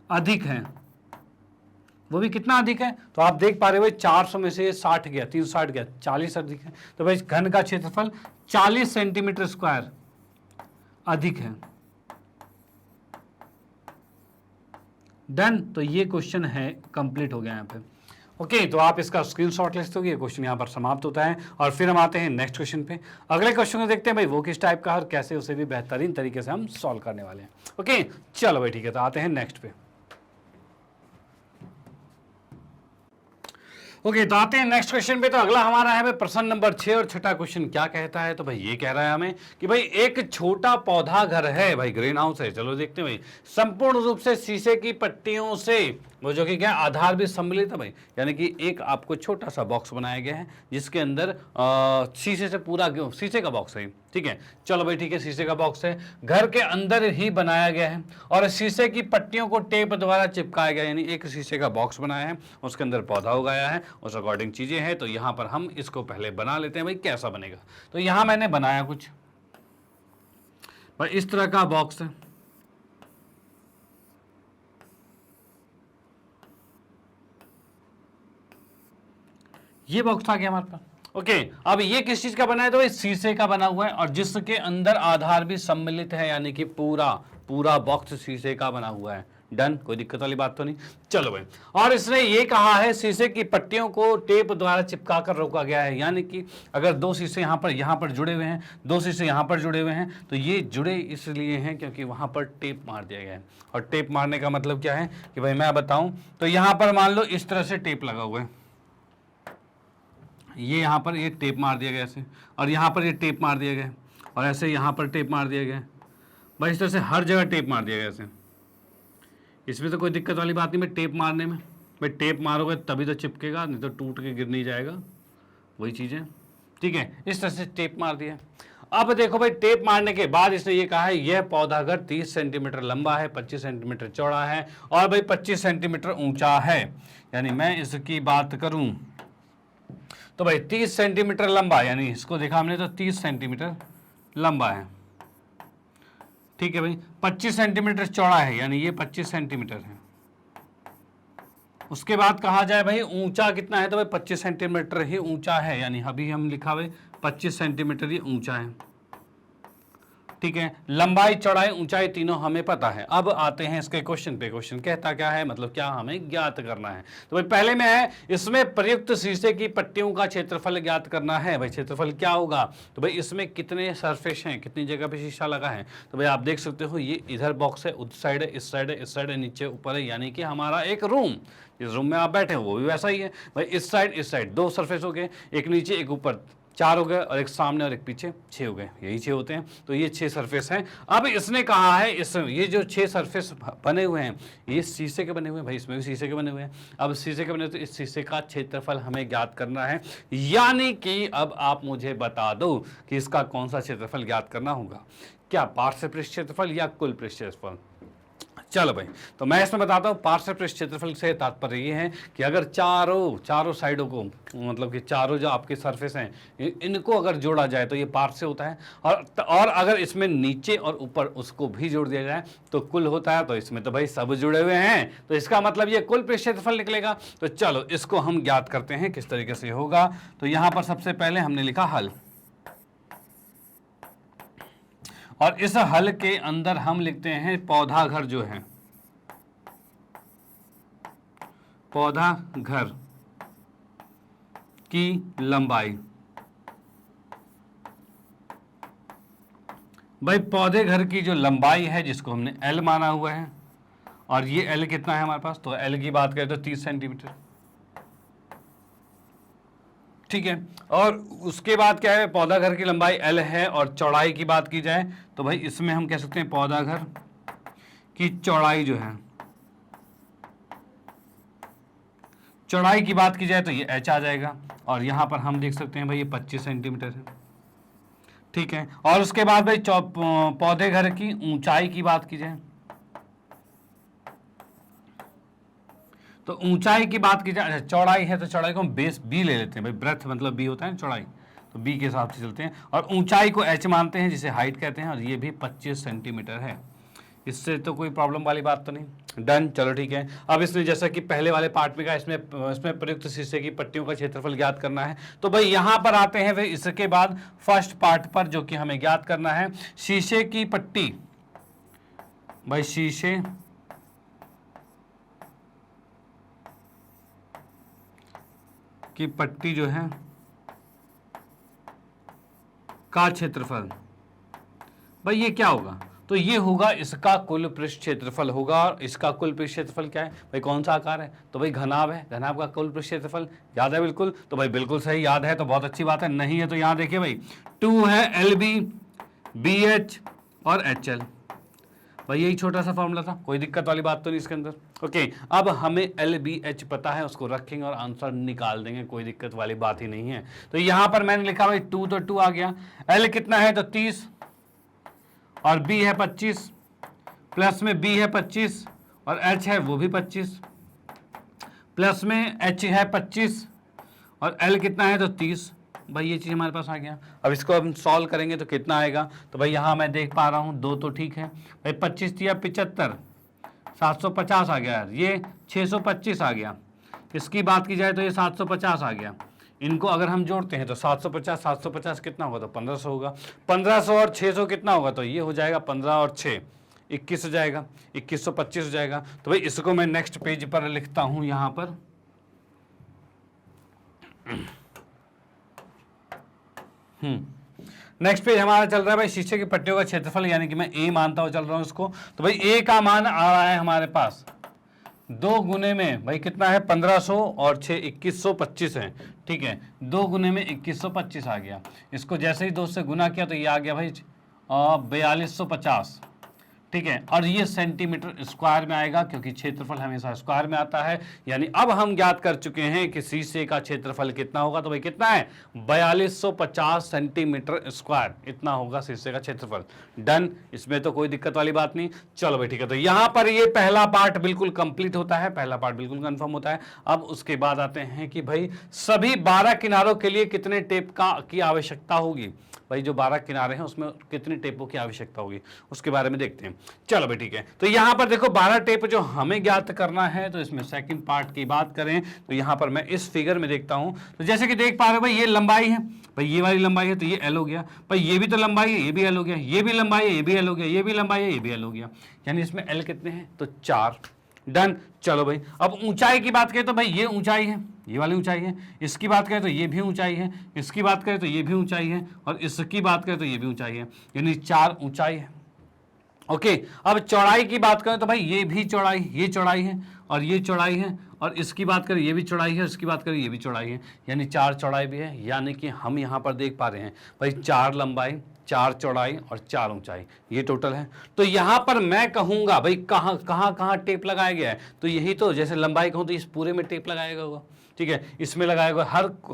अधिक है। वो भी कितना अधिक है, तो आप देख पा रहे हो 400 में से 60 गया, 360 गया, 40 अधिक है, तो भाई घन का क्षेत्रफल 40 सेंटीमीटर स्क्वायर अधिक है। डन, तो ये क्वेश्चन है कंप्लीट हो गया यहाँ पे। ओके, तो आप इसका स्क्रीनशॉट ले सकते हो, ये क्वेश्चन यहाँ पर समाप्त होता है, और फिर हम आते हैं नेक्स्ट क्वेश्चन पे। अगले क्वेश्चन को देखते हैं भाई वो किस टाइप का और कैसे उसे भी बेहतरीन तरीके से हम सॉल्व करने वाले हैं। ओके चलो भाई ठीक है, तो आते हैं नेक्स्ट पे। ओके, तो आते हैं नेक्स्ट क्वेश्चन पे। तो अगला हमारा है भाई प्रश्न नंबर 6, और छठा क्वेश्चन क्या कहता है, तो भाई ये कह रहा है हमें कि भाई एक छोटा पौधा घर है, भाई ग्रीन हाउस है। चलो देखते हैं भाई, संपूर्ण रूप से शीशे की पट्टियों से, वो जो कि क्या आधार भी सम्मिलित है भाई, यानी कि एक आपको छोटा सा बॉक्स बनाया गया है जिसके अंदर शीशे से पूरा, शीशे का बॉक्स है, ठीक है। चलो भाई ठीक है, शीशे का बॉक्स है, घर के अंदर ही बनाया गया है, और शीशे की पट्टियों को टेप द्वारा चिपकाया गया, यानी एक शीशे का बॉक्स बनाया है, उसके अंदर पौधा उगाया है, उस अकॉर्डिंग चीजें हैं। तो यहाँ पर हम इसको पहले बना लेते हैं भाई, कैसा बनेगा। तो यहाँ मैंने बनाया कुछ भाई इस तरह का बॉक्स है, ये बॉक्स आ गया हमारे पास। ओके, अब ये किस चीज का बना है, तो शीशे का बना हुआ है, और जिसके अंदर आधार भी सम्मिलित है, यानी कि पूरा बॉक्स शीशे का बना हुआ है। डन, कोई दिक्कत वाली बात तो नहीं। चलो भाई, और इसने ये कहा है शीशे की पट्टियों को टेप द्वारा चिपका कर रोका गया है, यानी कि अगर दो शीशे यहाँ पर जुड़े हुए हैं, दो शीशे यहाँ पर जुड़े हुए हैं, तो ये जुड़े इसलिए हैं क्योंकि वहां पर टेप मार दिया गया है। और टेप मारने का मतलब क्या है कि भाई मैं बताऊं, तो यहाँ पर मान लो इस तरह से टेप लगा हुआ है, ये यहाँ पर ये टेप मार दिया गया ऐसे, और यहाँ पर ये टेप मार दिया गया, और ऐसे यहाँ पर टेप मार दिया गया भाई, इस तरह से हर जगह टेप मार दिया गया ऐसे। इसमें तो कोई दिक्कत वाली बात नहीं भाई, टेप मारने में, भाई टेप मारोगे तभी तो चिपकेगा, नहीं तो टूट के गिर नहीं जाएगा, वही चीज़ें, ठीक है। इस तरह से टेप मार दिया। अब देखो भाई, टेप मारने के बाद इसने ये कहा है यह पौधा घर 30 सेंटीमीटर लंबा है, 25 सेंटीमीटर चौड़ा है, और भाई 25 सेंटीमीटर ऊंचा है। यानी मैं इसकी बात करूं तो भाई 30 सेंटीमीटर लंबा, यानी इसको देखा हमने तो 30 सेंटीमीटर लंबा है, ठीक है भाई। 25 सेंटीमीटर चौड़ा है, यानी ये 25 सेंटीमीटर है। उसके बाद कहा जाए भाई ऊंचा कितना है, तो भाई 25 सेंटीमीटर ही ऊंचा है, यानी अभी हम लिखा भाई 25 सेंटीमीटर ही ऊंचा है, ठीक है। लंबाई चौड़ाई ऊंचाई तीनों हमें पता है। अब आते हैं इसके क्वेश्चन पे। क्वेश्चन कहता क्या है, मतलब क्या हमें ज्ञात करना है। तो भाई पहले में है इसमें प्रयुक्त शीशे की पट्टियों का क्षेत्रफल ज्ञात करना है। भाई क्षेत्रफल क्या होगा, तो भाई इसमें कितने सरफेस हैं, कितनी जगह पे शीशा लगा है, तो भाई आप देख सकते हो ये इधर बॉक्स है, उस साइड है, इस साइड है, इस साइड है, नीचे ऊपर है, यानी कि हमारा एक रूम, इस रूम में आप बैठे हो वो भी वैसा ही है भाई। इस साइड 2 सरफेस हो गए, एक नीचे एक ऊपर 4 हो गए, और एक सामने और एक पीछे 6 हो गए, यही 6 होते हैं। तो ये 6 सरफेस हैं। अब इसने कहा है ये जो 6 सरफेस बने हुए हैं ये शीशे के बने हुए हैं भाई, इसमें भी शीशे के बने हुए हैं। अब शीशे के बने हुए, तो इस शीशे का क्षेत्रफल हमें ज्ञात करना है, यानी कि अब आप मुझे बता दो कि इसका कौन सा क्षेत्रफल ज्ञात करना होगा, क्या पार्श्व पृष्ठ क्षेत्रफल या कुल पृष्ठ क्षेत्रफल। चलो भाई, तो मैं इसमें बताता हूँ। पार्श्व पृष्ठ क्षेत्रफल से तात्पर्य ये है कि अगर चारों साइडों को, मतलब कि चारों जो आपके सरफेस हैं इनको अगर जोड़ा जाए तो ये पार्श्व होता है, और अगर इसमें नीचे और ऊपर उसको भी जोड़ दिया जाए तो कुल होता है। तो इसमें तो भाई सब जुड़े हुए हैं, तो इसका मतलब ये कुल पृष्ठ क्षेत्रफल निकलेगा। तो चलो इसको हम ज्ञात करते हैं किस तरीके से होगा। तो यहाँ पर सबसे पहले हमने लिखा हल, और इस हल के अंदर हम लिखते हैं पौधा घर जो है, पौधा घर की लंबाई। भाई पौधे घर की जो लंबाई है जिसको हमने L माना हुआ है, और ये L कितना है हमारे पास, तो L की बात करें तो 30 सेंटीमीटर, ठीक है। और उसके बाद क्या है, पौधा घर की लंबाई L है और चौड़ाई की बात की जाए तो भाई इसमें हम कह सकते हैं पौधा घर की चौड़ाई जो है, चौड़ाई की बात की जाए तो ये h आ जाएगा और यहां पर हम देख सकते हैं भाई ये 25 सेंटीमीटर है, ठीक है। और उसके बाद भाई पौधे घर की ऊंचाई की बात की जाए तो ऊंचाई की बात की जाए, चौड़ाई है तो चौड़ाई को हम बेस बी ले लेते हैं भाई, ब्रेथ मतलब बी होता है चौड़ाई, तो बी के हिसाब से चलते हैं और ऊंचाई को h मानते हैं जिसे हाइट कहते हैं और ये भी 25 सेंटीमीटर है। इससे तो कोई प्रॉब्लम वाली बात तो नहीं, डन, चलो ठीक है। अब इसने जैसा कि पहले वाले पार्ट में कहा इसमें प्रयुक्त शीशे की पट्टियों का क्षेत्रफल ज्ञात करना है, तो भाई यहां पर आते हैं फिर इसके बाद फर्स्ट पार्ट पर जो कि हमें ज्ञात करना है शीशे की पट्टी, भाई शीशे की पट्टी जो है का क्षेत्रफल, भाई ये क्या होगा, तो ये होगा इसका कुल पृष्ठ क्षेत्रफल होगा। और इसका कुल पृष्ठ क्षेत्रफल क्या है भाई, कौन सा आकार है, तो भाई घनाभ है, घनाभ का कुल पृष्ठ क्षेत्रफल याद है बिल्कुल, तो भाई बिल्कुल सही याद है तो बहुत अच्छी बात है, नहीं है तो यहां देखिए भाई 2 है LB BH और HL, भाई यही छोटा सा फॉर्मूला था, कोई दिक्कत वाली बात तो नहीं इसके अंदर। ओके, अब हमें LBH पता है, उसको रखेंगे और आंसर निकाल देंगे, कोई दिक्कत वाली बात ही नहीं है। तो यहां पर मैंने लिखा भाई 2 तो 2 आ गया, L कितना है तो 30 और B है 25, प्लस में B है 25 और H है वो भी 25, प्लस में H है 25 और L कितना है तो 30, भाई ये चीज़ हमारे पास आ गया। अब इसको हम सॉल्व करेंगे तो कितना आएगा, तो भाई यहाँ मैं देख पा रहा हूँ 2 तो ठीक है भाई, 25 या 75, 750 आ गया यार, ये 625 आ गया, इसकी बात की जाए तो ये 750 आ गया। इनको अगर हम जोड़ते हैं तो 750 कितना होगा तो 1500 होगा, 1500 और 600 कितना होगा तो ये हो जाएगा 15 और 6 21 हो जाएगा, 2125 हो जाएगा। तो भाई इसको मैं नेक्स्ट पेज पर लिखता हूँ यहाँ पर, नेक्स्ट पेज हमारा चल रहा है भाई शीशे की पट्टियों का क्षेत्रफल, यानी कि मैं ए मानता हुआ चल रहा हूं इसको, तो भाई ए का मान आ रहा है हमारे पास 2 गुने में भाई कितना है 1500 और 6 2125 है, ठीक है, 2 गुने में 2125 आ गया, इसको जैसे ही 2 से गुना किया तो ये आ गया भाई 4250, ठीक है। और ये सेंटीमीटर स्क्वायर में आएगा क्योंकि क्षेत्रफल हमेशा स्क्वायर में आता है, यानी अब हम ज्ञात कर चुके हैं कि शीशे का क्षेत्रफल कितना होगा, तो भाई कितना है 4250 सेंटीमीटर स्क्वायर, इतना होगा शीशे का क्षेत्रफल, डन, इसमें तो कोई दिक्कत वाली बात नहीं। चलो भाई ठीक है, तो यहां पर ये पहला पार्ट बिल्कुल कंप्लीट होता है, पहला पार्ट बिल्कुल कंफर्म होता है। अब उसके बाद आते हैं कि भाई सभी 12 किनारों के लिए कितने टेप की आवश्यकता होगी, भाई जो 12 किनारे हैं उसमें कितने टेपों की आवश्यकता होगी उसके बारे में देखते हैं। चलो भाई ठीक है, तो यहां पर देखो 12 टेप जो हमें ज्ञात करना है, तो इसमें सेकंड पार्ट की बात करें तो यहां पर मैं इस फिगर में देखता हूं, तो जैसे कि देख पा रहे हो भाई ये लंबाई है, भाई ये वाली लंबाई है तो ये L हो गया, भाई ये भी तो लंबाई है ये भी L हो गया, ये भी लंबाई है ये भी L हो गया, ये भी लंबाई है ये भी L हो गया, यानी इसमें L कितने हैं तो 4, डन। चलो भाई अब ऊंचाई की बात करें तो भाई ये ऊंचाई है, ये वाली ऊंचाई है, इसकी बात करें तो ये भी ऊंचाई है, इसकी बात करें तो ये भी ऊंचाई है और इसकी बात करें तो ये भी ऊंचाई है, यानी 4 ऊंचाई है। ओके, अब चौड़ाई की बात करें तो भाई ये भी चौड़ाई, ये चौड़ाई है और ये चौड़ाई है, और इसकी बात करें ये भी चौड़ाई है, इसकी बात करें ये भी चौड़ाई है, यानी 4 चौड़ाई भी है, यानी कि हम यहाँ पर देख पा रहे हैं भाई 4 लंबाई 4 चौड़ाई और 4 ऊंचाई, ये टोटल है। तो यहाँ पर मैं कहूँगा भाई कहाँ कहाँ कहाँ टेप लगाया गया है, तो यही तो, जैसे लंबाई कहूँ तो इस पूरे में टेप लगाया गया होगा, ठीक है, इसमें लगाया गया,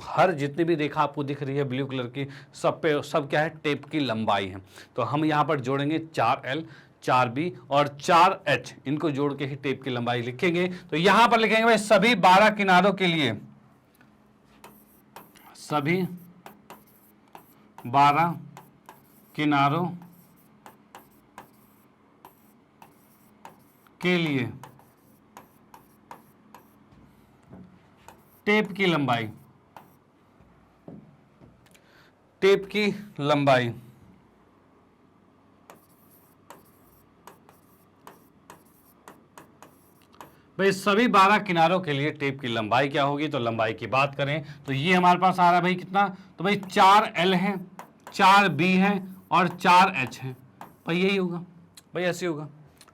हर जितनी भी रेखा आपको दिख रही है ब्लू कलर की, सब पे सब क्या है टेप की लंबाई है। तो हम यहाँ पर जोड़ेंगे 4L 4B और 4H, इनको जोड़ के ही टेप की लंबाई लिखेंगे। तो यहां पर लिखेंगे भाई सभी 12 किनारों के लिए, सभी 12 किनारों के लिए टेप की लंबाई, टेप की लंबाई भाई सभी 12 किनारों के लिए टेप की लंबाई क्या होगी, तो लंबाई की बात करें तो ये हमारे पास आ रहा है भाई कितना, तो भाई 4L है 4B है और 4H है, भाई यही होगा, भाई ऐसे होगा।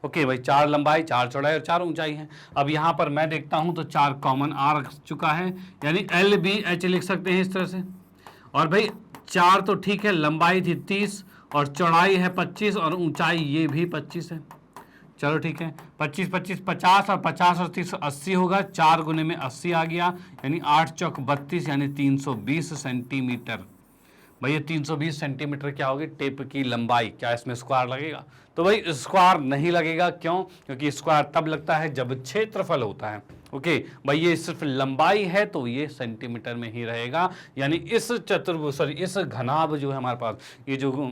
ओके भाई, 4 लंबाई, 4 चौड़ाई और 4 ऊंचाई है। अब यहाँ पर मैं देखता हूँ तो 4 कॉमन आ चुका है, यानी LBH लिख सकते हैं इस तरह से। और भाई 4 तो ठीक है, लंबाई थी 30 और चौड़ाई है 25 और ऊंचाई ये भी 25 है। चलो ठीक है, 25 25 50 और 50 और 30 80 होगा, 4 गुने में 80 आ गया, यानी 8 चौक 32 यानी 320 सेंटीमीटर। भाई ये 320 सेंटीमीटर क्या होगी टेप की लंबाई। क्या इसमें स्क्वायर लगेगा? तो भाई स्क्वायर नहीं लगेगा। क्यों? क्योंकि स्क्वायर तब लगता है जब क्षेत्रफल होता है। ओके भाई, ये सिर्फ लंबाई है तो ये सेंटीमीटर में ही रहेगा, यानी इस इस घनाभ जो है हमारे पास, ये जो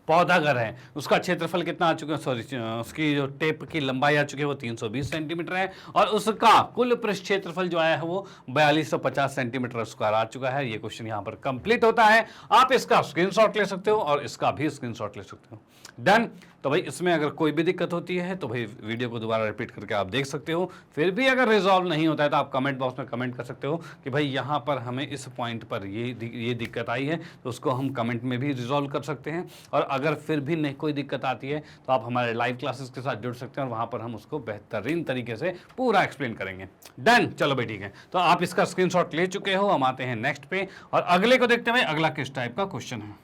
पौधागर है उसका क्षेत्रफल कितना आ चुका है, उसकी जो टेप की लंबाई आ चुकी है वो 320 सेंटीमीटर है, और उसका कुल पृष्ठ क्षेत्रफल जो आया है वो 4250 सेंटीमीटर स्क्वायर आ चुका है। ये क्वेश्चन यहाँ पर कंप्लीट होता है। आप इसका स्क्रीनशॉट ले सकते हो और इसका भी स्क्रीनशॉट ले सकते हो। डन। तो भाई इसमें अगर कोई भी दिक्कत होती है तो भाई वीडियो को दोबारा रिपीट करके आप देख सकते हो। फिर भी अगर रिजॉल्व नहीं होता है तो आप कमेंट बॉक्स में कमेंट कर सकते हो कि भाई यहाँ पर हमें इस पॉइंट पर ये दिक्कत आई है, तो उसको हम कमेंट में भी रिजॉल्व कर सकते हैं। और अगर फिर भी नहीं कोई दिक्कत आती है तो आप हमारे लाइव क्लासेस के साथ जुड़ सकते हैं और वहाँ पर हम उसको बेहतरीन तरीके से पूरा एक्सप्लेन करेंगे। डन। चलो भाई ठीक है, तो आप इसका स्क्रीनशॉट ले चुके हो। हम आते हैं नेक्स्ट पे और अगले को देखते हैं। अगला किस टाइप का क्वेश्चन है?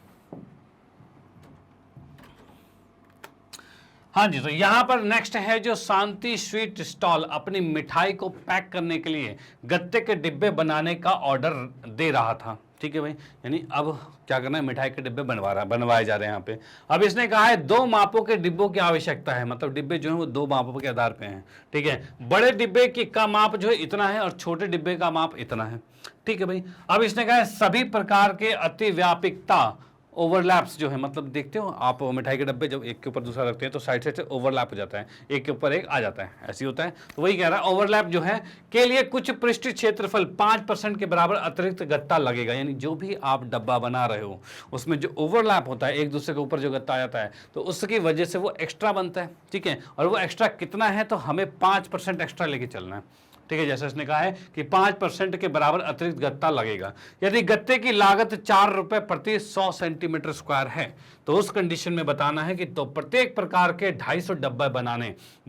हाँ जी, तो यहाँ पर नेक्स्ट है जो शांति स्वीट स्टॉल अपनी मिठाई को पैक करने के लिए गत्ते के डिब्बे बनाने का ऑर्डर दे रहा था। ठीक है भाई, यानी अब क्या करना है, मिठाई के डिब्बे बनवाए जा रहे हैं यहाँ पे। अब इसने कहा है 2 मापों के डिब्बों की आवश्यकता है, मतलब डिब्बे जो है वो 2 मापों के आधार पे हैं। ठीक है, बड़े डिब्बे का माप जो है इतना है और छोटे डिब्बे का माप इतना है। ठीक है भाई, अब इसने कहा है सभी प्रकार के अतिव्यापकता ओवरलैप्स जो है, मतलब देखते हो आप मिठाई के डब्बे जब एक के ऊपर दूसरा रखते हैं तो साइड से ओवरलैप हो जाता है, एक के ऊपर एक आ जाता है, ऐसे होता है। तो वही कह रहा है ओवरलैप जो है के लिए कुछ पृष्ठ क्षेत्रफल 5% के बराबर अतिरिक्त गत्ता लगेगा। यानी जो भी आप डब्बा बना रहे हो उसमें जो ओवरलैप होता है, एक दूसरे के ऊपर जो गत्ता आ जाता है, तो उसकी वजह से वो एक्स्ट्रा बनता है। ठीक है, और वो एक्स्ट्रा कितना है, तो हमें 5% एक्स्ट्रा लेके चलना है। ठीक है, जैसे इसने कहा है कि 5% के बराबर अतिरिक्त गत्ता लगेगा। यदि गत्ते की लागत 4 रुपए प्रति 100 सेंटीमीटर स्क्वायर है तो उस कंडीशन में बताना है कि तो प्रत्येक प्रकार के 250 डब्बे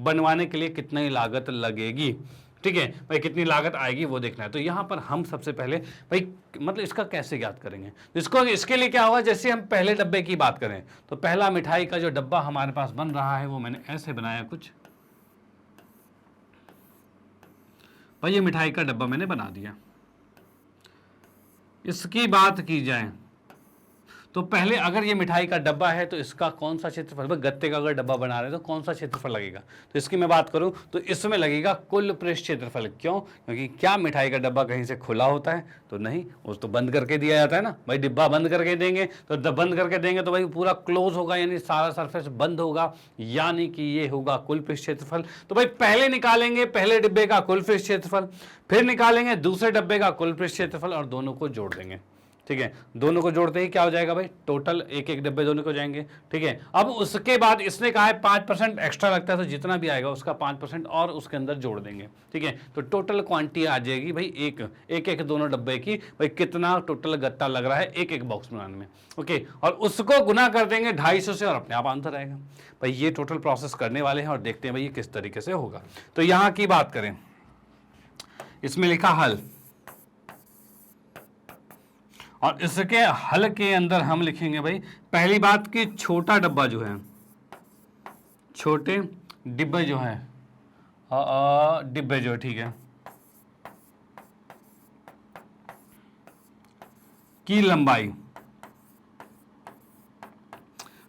बनवाने के लिए कितनी लागत लगेगी। ठीक है भाई, कितनी लागत आएगी वो देखना है। तो यहाँ पर हम सबसे पहले भाई मतलब इसका कैसे ज्ञात करेंगे, इसके लिए क्या होगा, जैसे हम पहले डब्बे की बात करें तो पहला मिठाई का जो डब्बा हमारे पास बन रहा है वो मैंने ऐसे बनाया कुछ। भाई ये मिठाई का डब्बा मैंने बना दिया। इसकी बात की जाए तो पहले अगर ये मिठाई का डब्बा है तो इसका कौन सा क्षेत्रफल, गत्ते का अगर डब्बा बना रहे हैं तो कौन सा क्षेत्रफल लगेगा, तो इसकी मैं बात करूं तो इसमें लगेगा कुल पृष्ठ क्षेत्रफल। क्यों? क्योंकि क्या मिठाई का डब्बा कहीं से खुला होता है? तो नहीं, उस तो बंद करके दिया जाता है ना भाई। डिब्बा बंद करके देंगे तो बंद करके देंगे तो भाई पूरा क्लोज होगा, यानी सारा सरफेस बंद होगा, यानी कि ये होगा कुल पृष्ठ क्षेत्रफल। तो भाई पहले निकालेंगे पहले डिब्बे का कुल पृष्ठ क्षेत्रफल, फिर निकालेंगे दूसरे डब्बे का कुल पृष्ठ क्षेत्रफल और दोनों को जोड़ देंगे। ठीक है, दोनों को जोड़ते ही क्या हो जाएगा भाई, टोटल एक एक डब्बे दोनों को जाएंगे। ठीक है, अब उसके बाद इसने कहा है 5% एक्स्ट्रा लगता है, तो जितना भी आएगा उसका 5% और उसके अंदर जोड़ देंगे। ठीक है, तो टोटल क्वांटिटी आ जाएगी भाई एक दोनों डब्बे की, भाई कितना टोटल गत्ता लग रहा है एक एक बॉक्स बनाने में। ओके, और उसको गुना कर देंगे 250 से और अपने आप आंसर आएगा। भाई ये टोटल प्रोसेस करने वाले हैं और देखते हैं भाई ये किस तरीके से होगा। तो यहाँ की बात करें, इसमें लिखा हल, और इसके हल के अंदर हम लिखेंगे भाई पहली बात कि छोटा डब्बा जो है, छोटे डिब्बे जो है डिब्बे जो है, ठीक है, की लंबाई,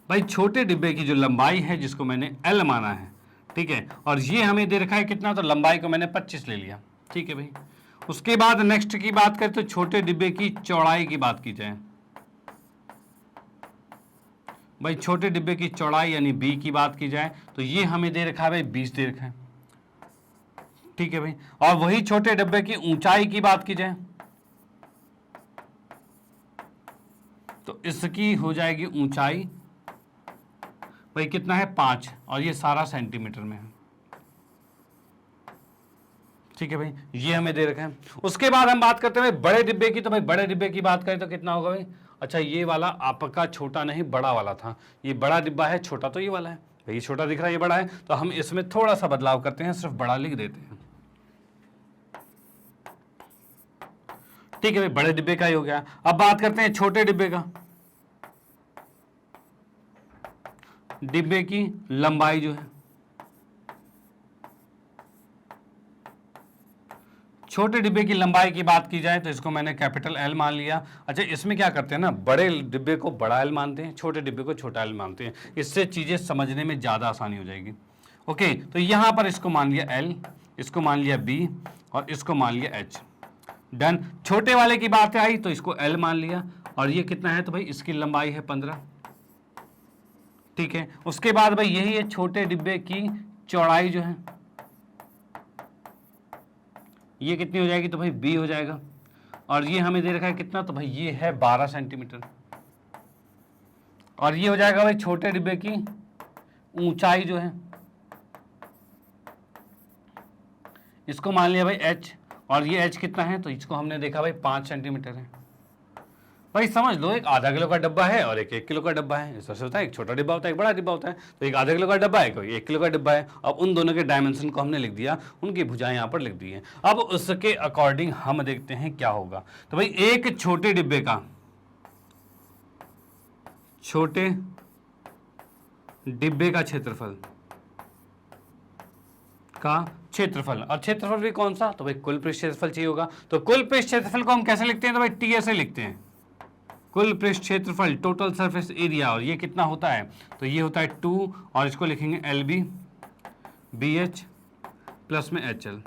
भाई छोटे डिब्बे की जो लंबाई है जिसको मैंने L माना है, ठीक है, और ये हमें दे रखा है कितना, तो लंबाई को मैंने 25 ले लिया। ठीक है भाई, उसके बाद नेक्स्ट की बात करें तो छोटे डिब्बे की चौड़ाई की बात की जाए, भाई छोटे डिब्बे की चौड़ाई यानी B की बात की जाए तो ये हमें दे रखा है भाई 20 दे रखा है। ठीक है भाई, और वही छोटे डिब्बे की ऊंचाई की बात की जाए तो इसकी हो जाएगी ऊंचाई भाई कितना है 5, और ये सारा सेंटीमीटर में है। ठीक है भाई, ये हमें दे रखा है। उसके बाद हम बात करते हैं बड़े डिब्बे की, तो भाई बड़े डिब्बे की बात करें तो कितना होगा भाई, अच्छा ये वाला आपका छोटा नहीं बड़ा वाला था, ये बड़ा डिब्बा है, छोटा तो ये वाला है। ये छोटा दिख रहा है, ये बड़ा है, तो हम इसमें थोड़ा सा बदलाव करते हैं, सिर्फ बड़ा लिख देते हैं। ठीक है भाई, बड़े डिब्बे का ही हो गया। अब बात करते हैं छोटे डिब्बे का। डिब्बे की लंबाई जो है, छोटे डिब्बे की लंबाई की बात की जाए तो इसको मैंने कैपिटल एल मान लिया। अच्छा, इसमें क्या करते हैं ना, बड़े डिब्बे को बड़ा एल मानते हैं, छोटे डिब्बे को छोटा एल मानते हैं। इससे चीजें समझने में ज्यादा आसानी हो जाएगी। ओके, तो यहां पर इसको मान लिया एल, इसको मान लिया बी और इसको मान लिया एच। डन। छोटे वाले की बात आई तो इसको एल मान लिया, और ये कितना है तो भाई इसकी लंबाई है 15। ठीक है, उसके बाद भाई यही है छोटे डिब्बे की चौड़ाई जो है, ये कितनी हो जाएगी तो भाई बी हो जाएगा, और ये हमें दे रखा है कितना तो भाई ये है 12 सेंटीमीटर। और ये हो जाएगा भाई छोटे डिब्बे की ऊंचाई जो है, इसको मान लिया भाई एच, और ये एच कितना है तो इसको हमने देखा भाई 5 सेंटीमीटर है। भाई समझ लो, एक आधा किलो का डब्बा है और एक 1 किलो का डब्बा है। ऐसा होता है, एक छोटा डिब्बा होता है, एक बड़ा डिब्बा होता है। तो एक आधा किलो का डब्बा है, कोई 1 किलो का डिब्बा है। अब उन दोनों के डायमेंशन को हमने लिख दिया, उनकी भुजाएं यहाँ पर लिख दी हैं। अब उसके अकॉर्डिंग हम देखते हैं क्या होगा। तो भाई एक छोटे डिब्बे का, छोटे डिब्बे का क्षेत्रफल का क्षेत्रफल, और क्षेत्रफल भी कौन सा तो भाई कुल पृष्ठ क्षेत्रफल चाहिए होगा। तो कुल पृष्ठ क्षेत्रफल को हम कैसे लिखते हैं तो भाई टी ऐसे लिखते हैं, कुल पृष्ठ क्षेत्रफल, टोटल सरफेस एरिया। और ये कितना होता है तो ये होता है 2, और इसको लिखेंगे L B B H plus में एच एल।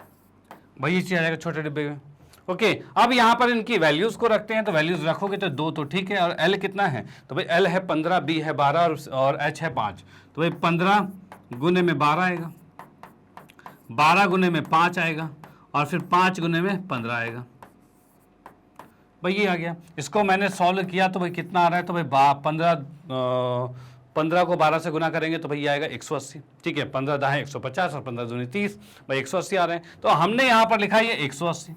भाई ये चीज आ जाएगा छोटे डिब्बे में। ओके, अब यहाँ पर इनकी वैल्यूज को रखते हैं। तो वैल्यूज रखोगे तो 2 तो ठीक है, और एल कितना है तो भाई एल है 15, बी है 12 और एच है 5। तो भाई 15 गुने में 12 आएगा, 12 गुने में 5 आएगा, और फिर 5 गुने में 15 आएगा। भाई ये आ गया। इसको मैंने सॉल्व किया तो भाई कितना आ रहा है तो भाई 15 को 12 से गुना करेंगे तो भाई ये आएगा 180। ठीक है, 15 दाएं 150 और 15 दूनी 30, भाई 180 आ रहे हैं। तो हमने यहाँ पर लिखा ये 180,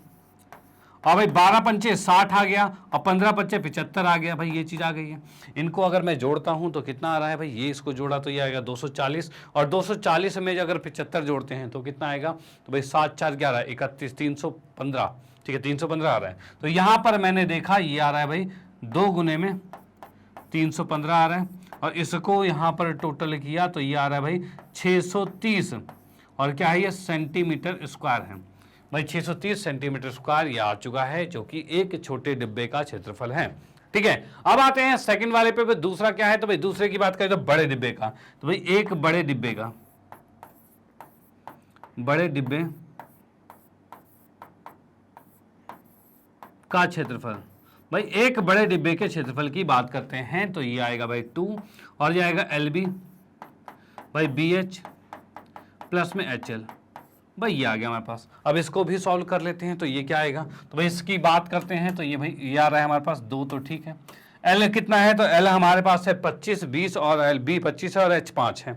और भाई 12 पंचे 60 आ गया, और 15 पंचे 75 आ गया। भाई ये चीज़ आ गई है। इनको अगर मैं जोड़ता हूँ तो कितना आ रहा है भाई, ये इसको जोड़ा तो ये आएगा 240, और 240 में अगर 75 जोड़ते हैं तो कितना आएगा तो भाई 7 4 11 31 315। ठीक है, 315 आ रहा है। तो यहाँ पर मैंने देखा ये आ रहा है भाई 2 गुने में 315 आ रहा है, और इसको यहाँ पर टोटल किया तो ये आ रहा है भाई 630, और क्या है ये सेंटीमीटर स्क्वायर है। भाई 630 सेंटीमीटर स्क्वायर ये आ चुका है, जो कि एक छोटे डिब्बे का क्षेत्रफल है। ठीक है, अब आते हैं सेकंड वाले पे। दूसरा क्या है तो भाई दूसरे की बात करें तो बड़े डिब्बे का। तो भाई एक बड़े डिब्बे का, बड़े डिब्बे का क्षेत्रफल, भाई एक बड़े डिब्बे के क्षेत्रफल की बात करते हैं तो ये आएगा भाई 2, और ये आएगा एल बी भाई बी एच प्लस में एच एल। भाई ये आ गया हमारे पास। अब इसको भी सॉल्व कर लेते हैं तो ये क्या आएगा तो भाई इसकी बात करते हैं तो ये भाई ये आ रहा है हमारे पास 2 तो ठीक है। एल कितना है तो एल हमारे पास है 25 20, और एल बी 25 है और एच 5 है।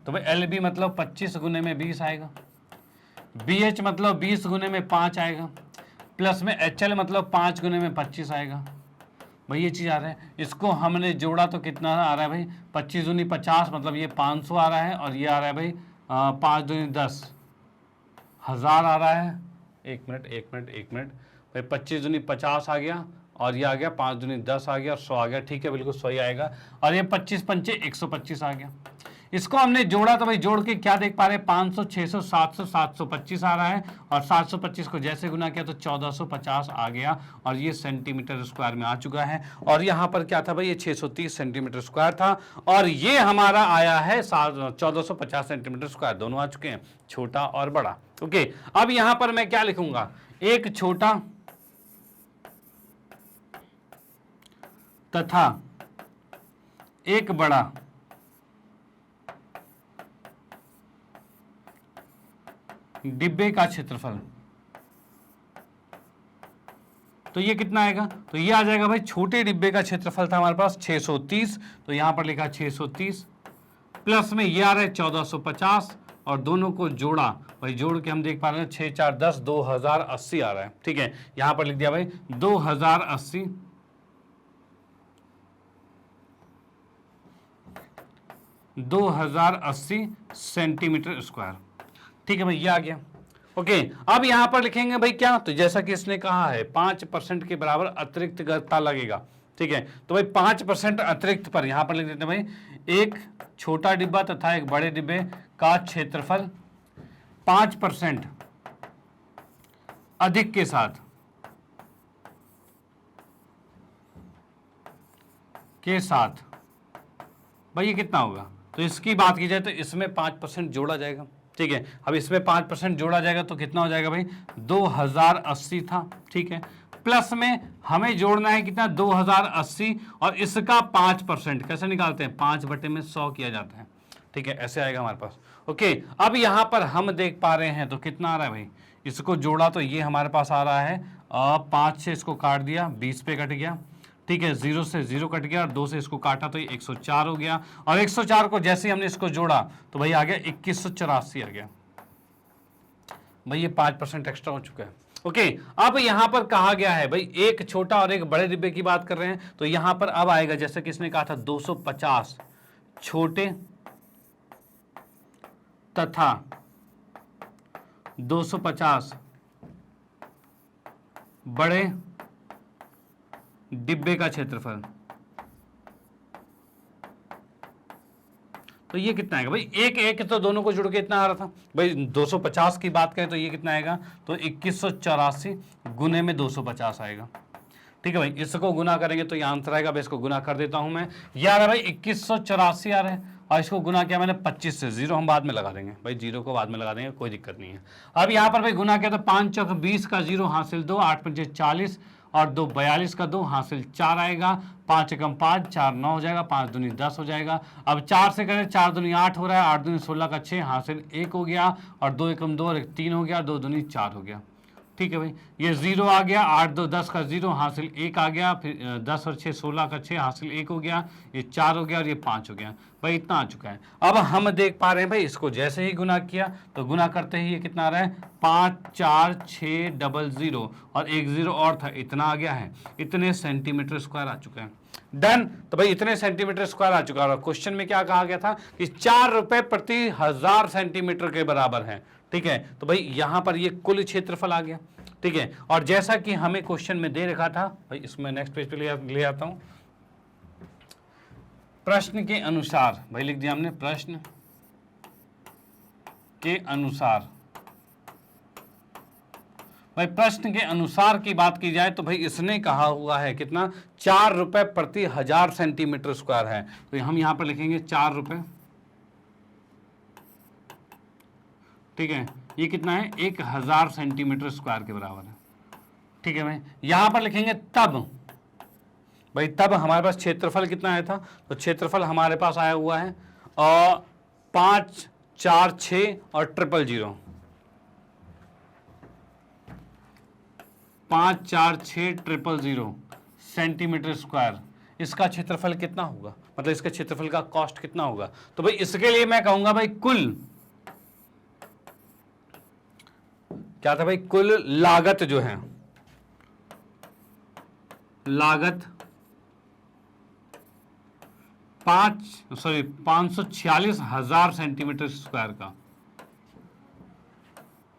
तो भाई एल बी मतलब 25 गुने में 20 आएगा, बी एच मतलब 20 गुने में 5 आएगा, प्लस में एच एल मतलब 5 गुने में 25 आएगा। भाई ये चीज़ आ रहा है। इसको हमने जोड़ा तो कितना आ रहा है भाई 25 दूनी 50, मतलब ये 500 आ रहा है, और ये आ रहा है भाई 5 दूनी 10 हज़ार आ रहा है। एक मिनट भाई 25 दूनी 50 आ गया, और ये आ गया 5 दूनी 10 आ गया, और 100 आ गया। ठीक है, बिल्कुल सही आएगा। और ये 25 पंचे 125 आ गया। इसको हमने जोड़ा तो भाई जोड़ के क्या देख पा रहे हैं 500 600 700 725 आ रहा है, और 725 को जैसे गुना किया तो 1450 आ गया, और ये सेंटीमीटर स्क्वायर में आ चुका है। और यहाँ पर क्या था भाई ये 630 सेंटीमीटर स्क्वायर था, और ये हमारा आया है 1450 सेंटीमीटर स्क्वायर। दोनों आ चुके हैं, छोटा और बड़ा। ओके, अब यहाँ पर मैं क्या लिखूंगा, एक छोटा तथा एक बड़ा डिब्बे का क्षेत्रफल। तो ये कितना आएगा तो ये आ जाएगा भाई छोटे डिब्बे का क्षेत्रफल था हमारे पास 630, तो यहां पर लिखा 630, प्लस में ये आ रहा है 1450, और दोनों को जोड़ा भाई जोड़ के हम देख पा रहे हैं 6 4 10 2080 आ रहा है। ठीक है, यहां पर लिख दिया भाई 2080 2080 सेंटीमीटर स्क्वायर। ठीक है भाई, ये आ गया। ओके, अब यहां पर लिखेंगे भाई क्या, तो जैसा कि इसने कहा है 5% के बराबर अतिरिक्त गत्ता लगेगा। ठीक है, तो भाई 5% अतिरिक्त पर यहां पर लिख देते हैं भाई एक छोटा डिब्बा तथा एक बड़े डिब्बे का क्षेत्रफल 5% अधिक के साथ भाई ये कितना होगा, तो इसकी बात की जाए तो इसमें 5% जोड़ा जाएगा। ठीक है, अब इसमें 5% जोड़ा जाएगा तो कितना हो जाएगा भाई, 2080 था। ठीक है, प्लस में हमें जोड़ना है कितना, 2080 और इसका 5%। कैसे निकालते हैं, 5/100 किया जाता है। ठीक है, ऐसे आएगा हमारे पास। ओके, अब यहां पर हम देख पा रहे हैं तो कितना आ रहा है भाई, इसको जोड़ा तो ये हमारे पास आ रहा है 5 से इसको काट दिया 20 पे कट गया। ठीक है, 0 से 0 कट गया और 2 से इसको काटा तो ये 104 हो गया, और 104 को जैसे ही हमने इसको जोड़ा तो भाई आ गया 2184 आ गया। भाई ये 5% एक्स्ट्रा हो चुका है। ओके, अब यहां पर कहा गया है भाई एक छोटा और एक बड़े डिब्बे की बात कर रहे हैं, तो यहां पर अब आएगा जैसे कि इसने कहा था 250 छोटे तथा 250 बड़े डिब्बे का क्षेत्रफल। तो ये कितना आएगा भाई, एक एक तो दोनों को जुड़ के इतना आ रहा था भाई, 250 की बात करें तो ये कितना आएगा, तो 2184 गुने में 250 आएगा। ठीक है भाई, इसको गुना करेंगे तो ये आंसर आएगा। भाई इसको गुना कर देता हूं मैं, ये आ रहा है भाई 2184 आ रहा है, और इसको गुना किया मैंने 25 से, 0 हम बाद में लगा देंगे भाई, 0 को बाद में लगा देंगे, कोई दिक्कत नहीं है। अब यहाँ पर भाई गुना किया तो 5 चौक 20 का 0 हासिल 2, 8 पंचे 40 और 2 42 का 2 हासिल 4 आएगा, 5 एकम 5, 4 9 हो जाएगा, 5 दूनी 10 हो जाएगा। अब 4 से करें, 4 दूनी 8 हो रहा है, 8 दूनी 16 का 6 हासिल 1 हो गया, और 2 एकम 2 और 3 हो गया, 2 दूनी 4 हो गया। ठीक है भाई, ये 0 आ गया, 8 2 10 का 0 हासिल 1 आ गया, फिर 10 और 6 16 का 6 हासिल 1 हो गया, ये 4 हो गया और ये 5 हो गया। भाई इतना आ चुका है। अब हम देख पा रहे हैं भाई इसको जैसे ही गुना किया तो गुना करते ही ये कितना आ रहा है, 54600 और 1 0 और था, इतना आ गया है, इतने सेंटीमीटर स्क्वायर आ चुका है। डन। तो भाई इतने सेंटीमीटर स्क्वायर आ चुका है, और क्वेश्चन में क्या कहा गया था कि 4 रुपए प्रति 1000 सेंटीमीटर के बराबर है। ठीक है, तो भाई यहां पर ये कुल क्षेत्रफल आ गया। ठीक है, और जैसा कि हमें क्वेश्चन में दे रखा था भाई, इसमें नेक्स्ट पेज पे ले आता हूं। प्रश्न के अनुसार, भाई लिख दिया हमने, प्रश्न के अनुसार। भाई प्रश्न के अनुसार की बात की जाए तो भाई इसने कहा हुआ है कितना, 4 रुपए प्रति 1000 सेंटीमीटर स्क्वायर है। तो हम यहां पर लिखेंगे 4 रुपए। ठीक है, ये कितना है, 1000 सेंटीमीटर स्क्वायर के बराबर है। ठीक है भाई, यहां पर लिखेंगे तब, भाई तब हमारे पास क्षेत्रफल कितना आया था, तो क्षेत्रफल हमारे पास आया हुआ है 5 4 6 और 000, 5 4 6 000 सेंटीमीटर स्क्वायर। इसका क्षेत्रफल कितना होगा, मतलब इसके क्षेत्रफल का कॉस्ट कितना होगा, तो भाई इसके लिए मैं कहूंगा भाई कुल, क्या था भाई, कुल लागत जो है, लागत 546,000 सेंटीमीटर स्क्वायर का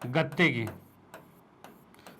गत्ते की।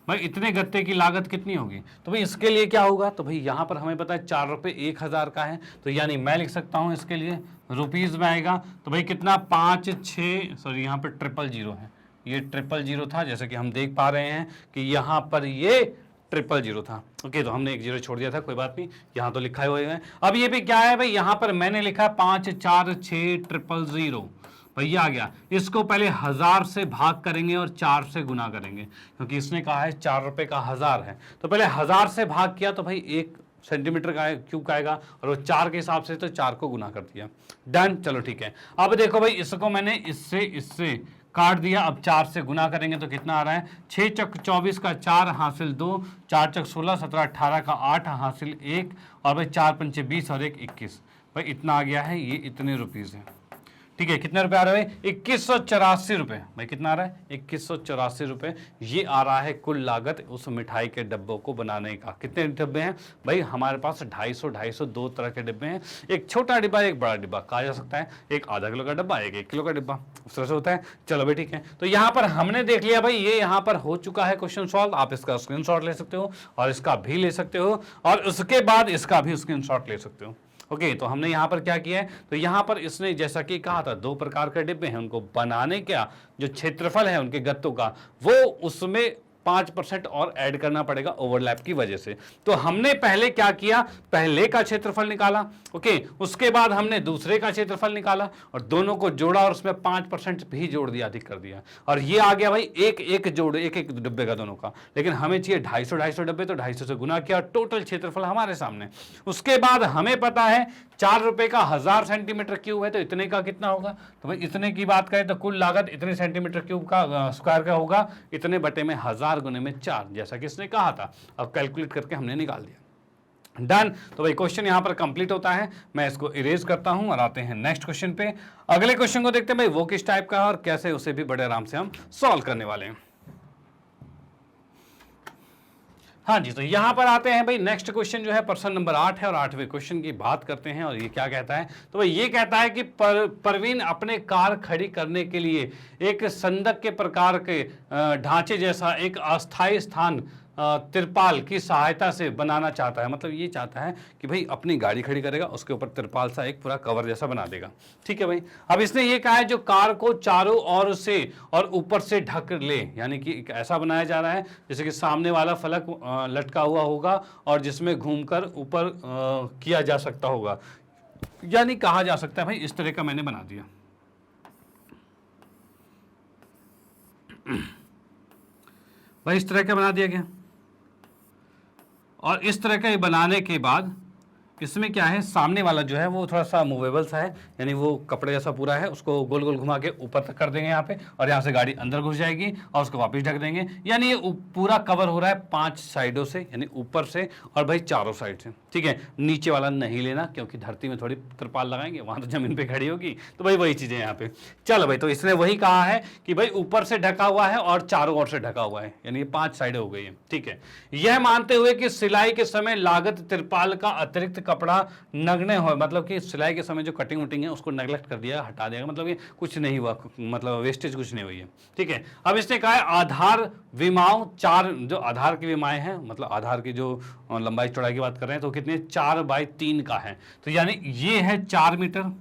भाई इतने गत्ते की लागत कितनी होगी, तो भाई इसके लिए क्या होगा, तो भाई यहां पर हमें पता है 4 रुपए 1000 का है, तो यानी मैं लिख सकता हूं इसके लिए रुपीज में आएगा। तो भाई कितना, 5 6, सॉरी यहाँ पे 000 है, ये 000 था, जैसे कि हम देख पा रहे हैं कि यहाँ पर ये 000 था। ओके, तो हमने 1 0 छोड़ दिया था, कोई बात नहीं, यहाँ तो लिखा हुआ है। अब ये भी क्या है भाई, यहाँ पर मैंने लिखा 5 4 6 000, भैया आ गया। इसको पहले 1000 से भाग करेंगे और 4 से गुना करेंगे, क्योंकि इसने कहा है 4 रुपए का 1000 है, तो पहले 1000 से भाग किया तो भाई 1 सेंटीमीटर का क्यूब आएगा, और वो 4 के हिसाब से तो 4 को गुना कर दिया। डन, चलो ठीक है। अब देखो भाई इसको मैंने इससे काट दिया, अब 4 से गुना करेंगे तो कितना आ रहा है, 6 चक 24 का 4 हासिल 2, 4 चक 16 17 18 का 8 हासिल 1, और भाई 4 पंचे 20 और 1 21, भाई इतना आ गया है, ये इतने रुपीज है। ठीक है, कितने रुपए आ रहे हैं भाई? 2184 रुपए। भाई कितना आ रहा है? 2184 रुपए। ये आ रहा है कुल लागत उस मिठाई के डब्बों को बनाने का। कितने डब्बे हैं भाई? हमारे पास 250 दो तरह के डिब्बे हैं, एक छोटा डिब्बा एक बड़ा डिब्बा कहा जा सकता है, एक आधा किलो का डिब्बा एक 1 किलो का डिब्बा, उस तरह से होता है। चलो भाई ठीक है, तो यहाँ पर हमने देख लिया भाई, ये यहाँ पर हो चुका है क्वेश्चन सॉल्व। आप इसका स्क्रीनशॉट ले सकते हो और इसका भी ले सकते हो और उसके बाद इसका भी स्क्रीनशॉट ले सकते हो। ओके, तो हमने यहाँ पर क्या किया है? तो यहाँ पर इसने जैसा कि कहा था 2 प्रकार के डिब्बे हैं, उनको बनाने का जो क्षेत्रफल है उनके गत्तों का, वो उसमें 5% और ऐड करना पड़ेगा ओवरलैप की वजह से। तो हमने पहले क्या किया? पहले का क्षेत्रफल निकाला, ओके, उसके बाद हमने दूसरे का क्षेत्रफल निकाला और दोनों को जोड़ा और उसमें 5% भी जोड़ दिया, अधिक कर दिया, और ये आ गया भाई एक एक जोड़, एक एक डिब्बे का दोनों का। लेकिन हमें चाहिए 250 डब्बे, तो 250 से गुना किया, टोटल क्षेत्रफल हमारे सामने। उसके बाद हमें पता है 4 रुपए का 1000 सेंटीमीटर क्यूब है, तो इतने का कितना होगा? तो भाई इतने की बात करें तो कुल लागत इतने सेंटीमीटर क्यूब का स्क्वायर का होगा, इतने बटे में 1000 गुने में 4, जैसा कि इसने कहा था। अब कैलकुलेट करके हमने निकाल दिया, डन। तो भाई क्वेश्चन यहां पर कंप्लीट होता है। मैं इसको इरेज करता हूं और आते हैं नेक्स्ट क्वेश्चन पे। अगले क्वेश्चन को देखते हैं भाई वो किस टाइप का है और कैसे उसे भी बड़े आराम से हम सॉल्व करने वाले हैं। हाँ जी, तो यहां पर आते हैं भाई, नेक्स्ट क्वेश्चन जो है प्रश्न नंबर 8 है और 8वें क्वेश्चन की बात करते हैं। और ये क्या कहता है? तो भाई ये कहता है कि परवीन अपने कार खड़ी करने के लिए एक संदक के प्रकार के ढांचे जैसा एक अस्थायी स्थान तिरपाल की सहायता से बनाना चाहता है। मतलब ये चाहता है कि भाई अपनी गाड़ी खड़ी करेगा, उसके ऊपर तिरपाल सा एक पूरा कवर जैसा बना देगा। ठीक है भाई, अब इसने ये कहा है जो कार को चारों ओर से और ऊपर से ढक ले, यानी कि ऐसा बनाया जा रहा है जैसे कि सामने वाला फलक लटका हुआ होगा और जिसमें घूमकर ऊपर किया जा सकता होगा, यानी कहा जा सकता है भाई इस तरह का मैंने बना दिया। भाई इस तरह का बना दिया गया, और इस तरह का बनाने के बाद इसमें क्या है, सामने वाला जो है वो थोड़ा सा मूवेबल सा है, यानी वो कपड़े जैसा पूरा है, उसको गोल गोल घुमा के ऊपर तक कर देंगे यहाँ पे, और यहाँ से गाड़ी अंदर घुस जाएगी और उसको वापस ढक देंगे। यानी ये पूरा कवर हो रहा है 5 साइडों से, यानी ऊपर से और भाई चारों साइड से। ठीक है, नीचे वाला नहीं लेना क्योंकि धरती में थोड़ी तिरपाल लगाएंगे, वहां तो जमीन पे खड़ी होगी, तो भाई वही चीजें यहाँ पे। चलो भाई, तो इसने वही कहा है कि भाई ऊपर से ढका हुआ है और चारों ओर से ढका हुआ है, यानी ये 5 साइडें हो गई है। ठीक है, यह मानते हुए कि सिलाई के समय लागत तिरपाल का अतिरिक्त कपड़ा नगण्य हो, मतलब कि सिलाई के समय जो कटिंग वटिंग है उसको नेगलेक्ट कर दिया, हटा दिया, मतलब ये कुछ नहीं हुआ, मतलब वेस्टेज कुछ नहीं हुई है। ठीक है, अब इसने कहा है आधार विमाओं 4, जो आधार की विमाएं हैं, मतलब आधार की जो लंबाई चौड़ाई की बात कर रहे हैं, तो कितने 4/3 का है, तो यानी ये है 4 मीटर,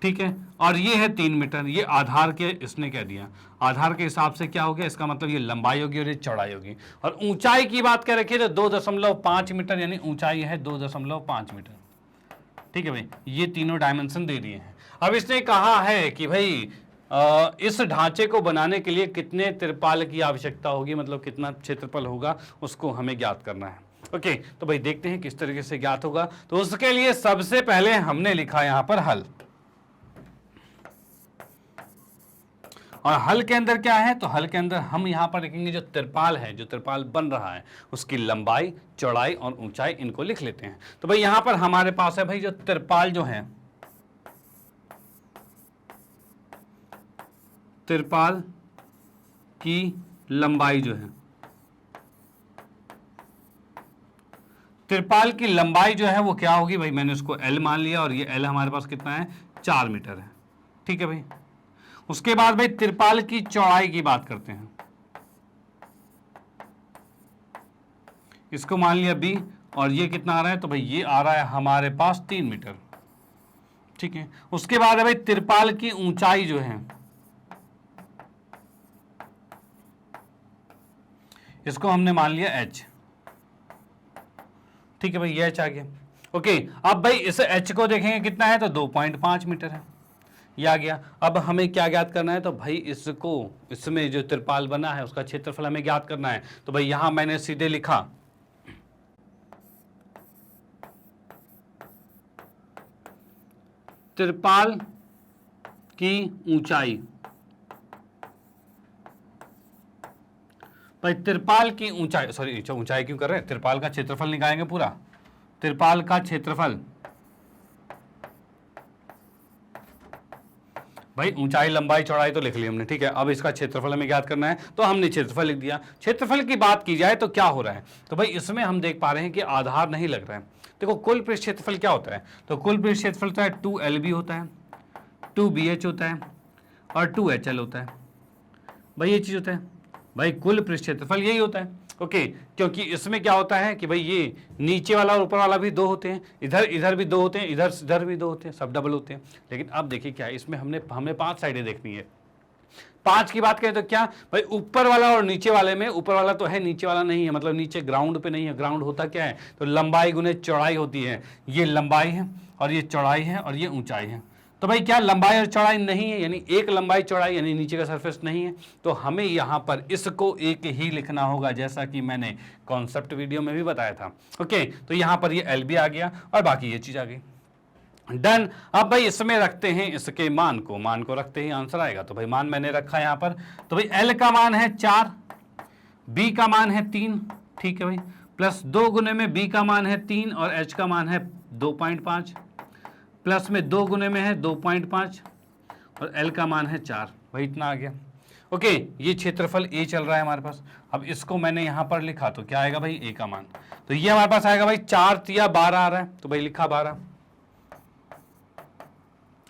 ठीक है, और ये है 3 मीटर। ये आधार के इसने कह दिया, आधार के हिसाब से क्या हो गया, इसका मतलब ये लंबाई होगी और ये चौड़ाई होगी। और ऊंचाई की बात कर रखी है तो 2.5 मीटर, यानी ऊंचाई है 2.5 मीटर। ठीक है भाई, ये तीनों डायमेंशन दे दिए हैं। अब इसने कहा है कि भाई इस ढांचे को बनाने के लिए कितने तिरपाल की आवश्यकता होगी, मतलब कितना क्षेत्रफल होगा, उसको हमें ज्ञात करना है। ओके, तो भाई देखते हैं किस तरीके से ज्ञात होगा। तो उसके लिए सबसे पहले हमने लिखा यहां पर हल, और हल के अंदर क्या है, तो हल के अंदर हम यहां पर लिखेंगे जो तिरपाल है, जो तिरपाल बन रहा है उसकी लंबाई, चौड़ाई और ऊंचाई, इनको लिख लेते हैं। तो भाई यहां पर हमारे पास है भाई जो तिरपाल जो है, तिरपाल की लंबाई जो है, तिरपाल की लंबाई जो है वो क्या होगी भाई, मैंने उसको L मान लिया, और ये L हमारे पास कितना है, 4 मीटर है। ठीक है भाई, उसके बाद भाई तिरपाल की चौड़ाई की बात करते हैं, इसको मान लिया B, और ये कितना आ रहा है, तो भाई ये आ रहा है हमारे पास 3 मीटर। ठीक है, उसके बाद है भाई तिरपाल की ऊंचाई जो है, इसको हमने मान लिया H। ठीक है भाई, ये H आ गया। ओके, अब भाई इस H को देखेंगे कितना है, तो 2.5 मीटर है, ये आ गया। अब हमें क्या ज्ञात करना है, तो भाई इसको, इसमें जो तिरपाल बना है उसका क्षेत्रफल हमें ज्ञात करना है। तो भाई यहां मैंने सीधे लिखा तिरपाल की ऊंचाई, भाई तिरपाल की ऊंचाई, सॉरी ऊंचाई क्यों कर रहे हैं, तिरपाल का क्षेत्रफल निकालेंगे पूरा, तिरपाल का क्षेत्रफल भाई ऊंचाई लंबाई चौड़ाई तो लिख ली हमने, ठीक है। अब इसका क्षेत्रफल हमें ज्ञात करना है, तो हमने क्षेत्रफल लिख दिया। क्षेत्रफल की बात की जाए तो क्या हो रहा है, तो भाई इसमें हम देख पा रहे हैं कि आधार नहीं लग रहा है। देखो कुल पृष्ठ क्षेत्रफल क्या होता है, तो कुल पृष्ठ क्षेत्रफल होता है 2LB होता है, 2BH होता है और 2HL होता है। भाई ये चीज होता है, भाई कुल पृष्ठ क्षेत्रफल यही होता है। ओके, क्योंकि इसमें क्या होता है कि भाई ये नीचे वाला और ऊपर वाला भी 2 होते हैं, इधर भी 2 होते हैं, इधर भी 2 होते हैं, सब डबल होते हैं। लेकिन अब देखिए क्या है, इसमें हमें 5 साइडें देखनी है। 5 की बात करें तो क्या भाई, ऊपर वाला और नीचे वाले में ऊपर वाला तो है, नीचे वाला नहीं है, मतलब नीचे ग्राउंड पे नहीं है। ग्राउंड होता क्या है, तो लंबाई गुने चौड़ाई होती है। ये लंबाई है और ये चौड़ाई है और ये ऊंचाई है। तो भाई क्या लंबाई और चौड़ाई नहीं है, यानी एक लंबाई चौड़ाई यानी नीचे का सरफेस नहीं है, तो हमें यहाँ पर इसको एक ही लिखना होगा, जैसा कि मैंने कॉन्सेप्ट वीडियो में भी बताया था। ओके, तो यहाँ पर ये LB आ गया और बाकी ये चीज आ गई। डन। अब भाई इसमें रखते हैं इसके मान को रखते ही आंसर आएगा। तो भाई मान मैंने रखा यहाँ पर, तो भाई L का मान है 4, B का मान है 3, ठीक है भाई, प्लस 2 गुने में B का मान है 3 और H का मान है 2.5, प्लस में 2 गुने में है 2.5 और L का मान है 4। भाई इतना आ गया। ओके, ये क्षेत्रफल A चल रहा है हमारे पास। अब इसको मैंने यहां पर लिखा तो क्या आएगा भाई, A का मान, तो ये हमारे पास आएगा भाई 4 तिया 12 आ रहा है, तो भाई लिखा 12।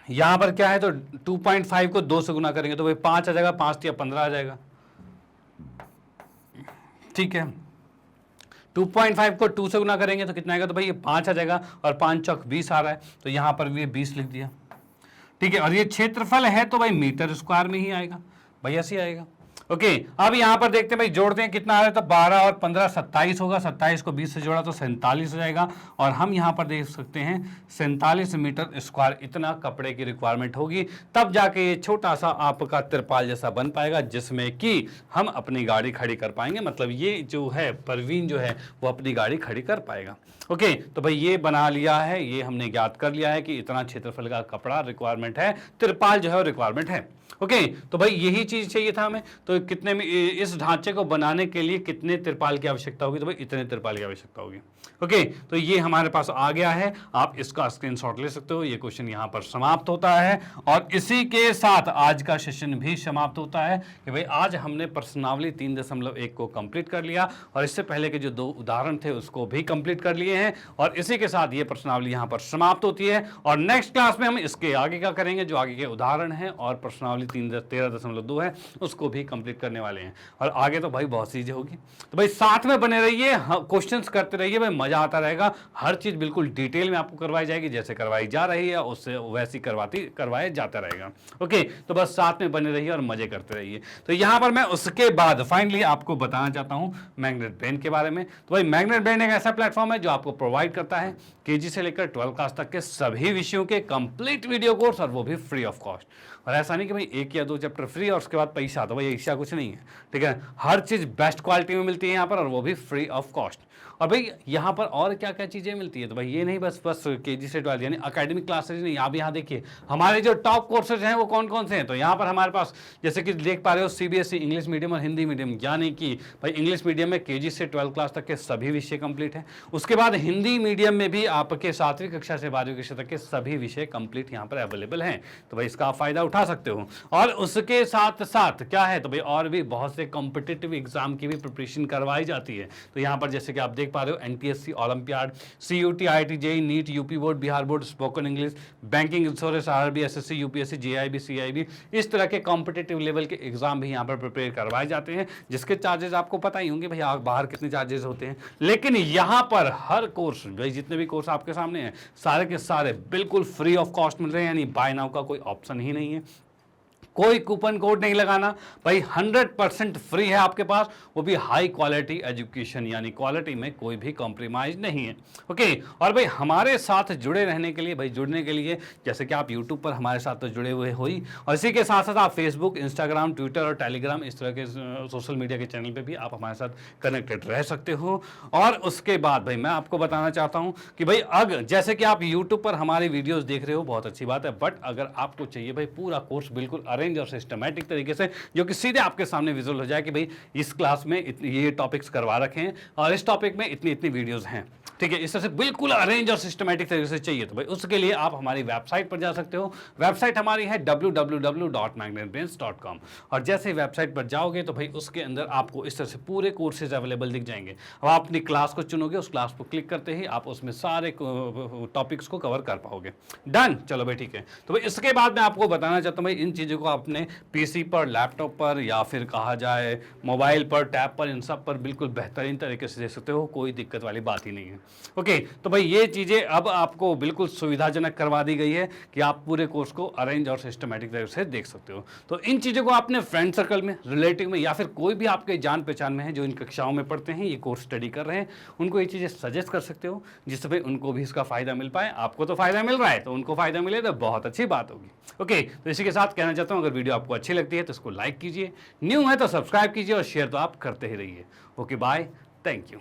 यहां पर क्या है, तो 2.5 को 2 से गुना करेंगे तो भाई 5 आ जाएगा, 5 तिया 15 आ जाएगा, ठीक है। 2.5 को 2 से गुना करेंगे तो कितना आएगा, तो भाई ये 5 आ जाएगा और 5 चौक 20 आ रहा है, तो यहां पर भी 20 लिख दिया, ठीक है। और ये क्षेत्रफल है तो भाई मीटर स्क्वायर में ही आएगा, भाई ऐसे ही आएगा। ओके, अब यहां पर देखते हैं भाई, जोड़ते हैं कितना आ रहा है, तो 12 और 15 27 होगा, 27 को 20 से जोड़ा तो 47 हो जाएगा। और हम यहां पर देख सकते हैं 47 मीटर स्क्वायर इतना कपड़े की रिक्वायरमेंट होगी, तब जाके ये छोटा सा आपका तिरपाल जैसा बन पाएगा, जिसमें कि हम अपनी गाड़ी खड़ी कर पाएंगे। मतलब ये जो है परवीन जो है वो अपनी गाड़ी खड़ी कर पाएगा। ओके, तो भाई ये बना लिया है, ये हमने ज्ञात कर लिया है कि इतना क्षेत्रफल का कपड़ा रिक्वायरमेंट है, तिरपाल जो है वो रिक्वायरमेंट है। ओके, तो भाई यही चीज चाहिए था हमें। तो कितने में इस ढांचे को बनाने के लिए कितने तिरपाल की आवश्यकता होगी, तो भाई इतने तिरपाल की आवश्यकता होगी। ओके, तो ये हमारे पास आ गया है, आप इसका स्क्रीनशॉट ले सकते हो। ये क्वेश्चन यहाँ पर समाप्त होता है और इसी के साथ आज का सेशन भी समाप्त होता है कि भाई आज हमने प्रश्नावली 3.1 को कंप्लीट कर लिया और इससे पहले के जो 2 उदाहरण थे उसको भी कंप्लीट कर लिए हैं। और इसी के साथ ये प्रश्नावली यहाँ पर समाप्त होती है और नेक्स्ट क्लास में हम इसके आगे का करेंगे, जो आगे के उदाहरण है और प्रश्नावली 13.2 है उसको भी कंप्लीट करने वाले हैं। और आगे तो भाई बहुत चीजें होगी, तो भाई साथ में बने रहिए, क्वेश्चंस करते रहिए, भाई मजा आता रहेगा। हर चीज बिल्कुल डिटेल में आपको करवाई जाएगी, जैसे करवाई जा रही है उससे वैसी करवाया जाता रहेगा। ओके, तो बस साथ में बने रहिए और मजे करते रहिए। तो यहां पर मैं उसके बाद फाइनली आपको बताना चाहता हूं मैग्नेट ब्रेन के बारे में। तो भाई मैग्नेट ब्रेन एक ऐसा प्लेटफॉर्म है जो आपको प्रोवाइड करता है केजी से लेकर 12 क्लास तक के सभी विषयों के कंप्लीट वीडियो कोर्स, और वो भी फ्री ऑफ कॉस्ट। और ऐसा नहीं कि भाई 1 या 2 चैप्टर फ्री और उसके बाद पैसा, तो भाई ऐसा कुछ नहीं है, ठीक है। हर चीज बेस्ट क्वालिटी में मिलती है यहाँ पर, और वो भी फ्री ऑफ कॉस्ट। और भाई यहाँ पर और क्या क्या चीजें मिलती है, तो भाई ये नहीं बस केजी से 12 यानी अकेडमिक क्लासेज नहीं। आप यहाँ देखिए हमारे जो टॉप कोर्सेज हैं वो कौन कौन से हैं, तो यहाँ पर हमारे पास जैसे कि देख पा रहे हो CBSE इंग्लिश मीडियम और हिंदी मीडियम, यानी कि भाई इंग्लिश मीडियम में केजी से 12 क्लास तक के सभी विषय कंप्लीट हैं। उसके बाद हिंदी मीडियम में भी आपके 7वीं कक्षा से 12वीं कक्षा तक के सभी विषय कंप्लीट यहाँ पर अवेलेबल हैं, तो भाई इसका फायदा उठा सकते हो। और उसके साथ साथ क्या है, तो भाई और भी बहुत से कॉम्पिटिटिव एग्जाम की भी प्रिपरेशन करवाई जाती है। तो यहाँ पर जैसे कि आप देख पा रहे हो NTSC olympiad, CUT, IIT, JEE, NEET, UP board, Bihar board, spoken English, banking, insurance, RRB, SSC, UPSC, JIB, CIB, इस तरह के कॉम्पिटिटिव लेवल के एग्जाम भी यहाँ पर प्रिपेयर करवाए जाते हैं, जिसके चार्जेस आपको पता ही होंगे भाई बाहर कितने चार्जेस होते हैं। लेकिन यहाँ पर हर कोर्स, भाई जितने भी कोर्स आपके सामने हैं सारे के सारे बिल्कुल फ्री ऑफ कॉस्ट मिल रहे हैं, यानी बाय नाउ का कोई ऑप्शन ही नहीं है, कोई कूपन कोड नहीं लगाना भाई, 100% फ्री है आपके पास, वो भी हाई क्वालिटी एजुकेशन, यानी क्वालिटी में कोई भी कॉम्प्रोमाइज नहीं है। ओके, और भाई हमारे साथ जुड़े रहने के लिए, भाई जुड़ने के लिए जैसे कि आप यूट्यूब पर हमारे साथ तो जुड़े हुए हो ही, और इसी के साथ साथ आप फेसबुक, इंस्टाग्राम, ट्विटर और टेलीग्राम इस तरह के सोशल मीडिया के चैनल पर भी आप हमारे साथ कनेक्टेड रह सकते हो। और उसके बाद भाई मैं आपको बताना चाहता हूँ कि भाई अगर जैसे कि आप यूट्यूब पर हमारी वीडियोज़ देख रहे हो बहुत अच्छी बात है, बट अगर आपको चाहिए भाई पूरा कोर्स बिल्कुल अरेंज और सिस्टमैटिक तरीके से, जो कि सीधे आपके सामने विजुअल हो जाए कि भाई इस क्लास में ये टॉपिक्स करवा रखे हैं और इस टॉपिक में इतनी इतनी वीडियोस हैं, ठीक है, इस तरह से बिल्कुल अरेंज और सिस्टमेटिक तरीके से चाहिए तो भाई उसके लिए आप हमारी वेबसाइट पर जा सकते हो। वेबसाइट हमारी है www.magnetbrains.com और जैसे ही वेबसाइट पर जाओगे तो भाई उसके अंदर आपको इस तरह से पूरे कोर्सेज अवेलेबल दिख जाएंगे। अब आप अपनी क्लास को चुनोगे, उस क्लास को क्लिक करते ही आप उसमें सारे टॉपिक्स को कवर कर पाओगे। डन, चलो भाई ठीक है। तो भाई इसके बाद मैं आपको बताना चाहता हूँ भाई इन चीज़ों को अपने पीसी पर, लैपटॉप पर या फिर कहा जाए मोबाइल पर, टैब पर, इन सब पर बिल्कुल बेहतरीन तरीके से देख सकते हो, कोई दिक्कत वाली बात ही नहीं है। ओके, तो भाई ये चीज़ें अब आपको बिल्कुल सुविधाजनक करवा दी गई है कि आप पूरे कोर्स को अरेंज और सिस्टमेटिक तरीके से देख सकते हो। तो इन चीज़ों को अपने फ्रेंड सर्कल में, रिलेटिव में या फिर कोई भी आपके जान पहचान में है जो इन कक्षाओं में पढ़ते हैं, ये कोर्स स्टडी कर रहे हैं, उनको ये चीज़ें सजेस्ट कर सकते हो जिससे भाई उनको भी इसका फ़ायदा मिल पाए। आपको तो फ़ायदा मिल रहा है तो उनको फ़ायदा मिले तो बहुत अच्छी बात होगी। ओके, तो इसी के साथ कहना चाहता हूँ अगर वीडियो आपको अच्छी लगती है तो इसको लाइक कीजिए, न्यू है तो सब्सक्राइब कीजिए और शेयर तो आप करते ही रहिए। Okay, bye, thank you.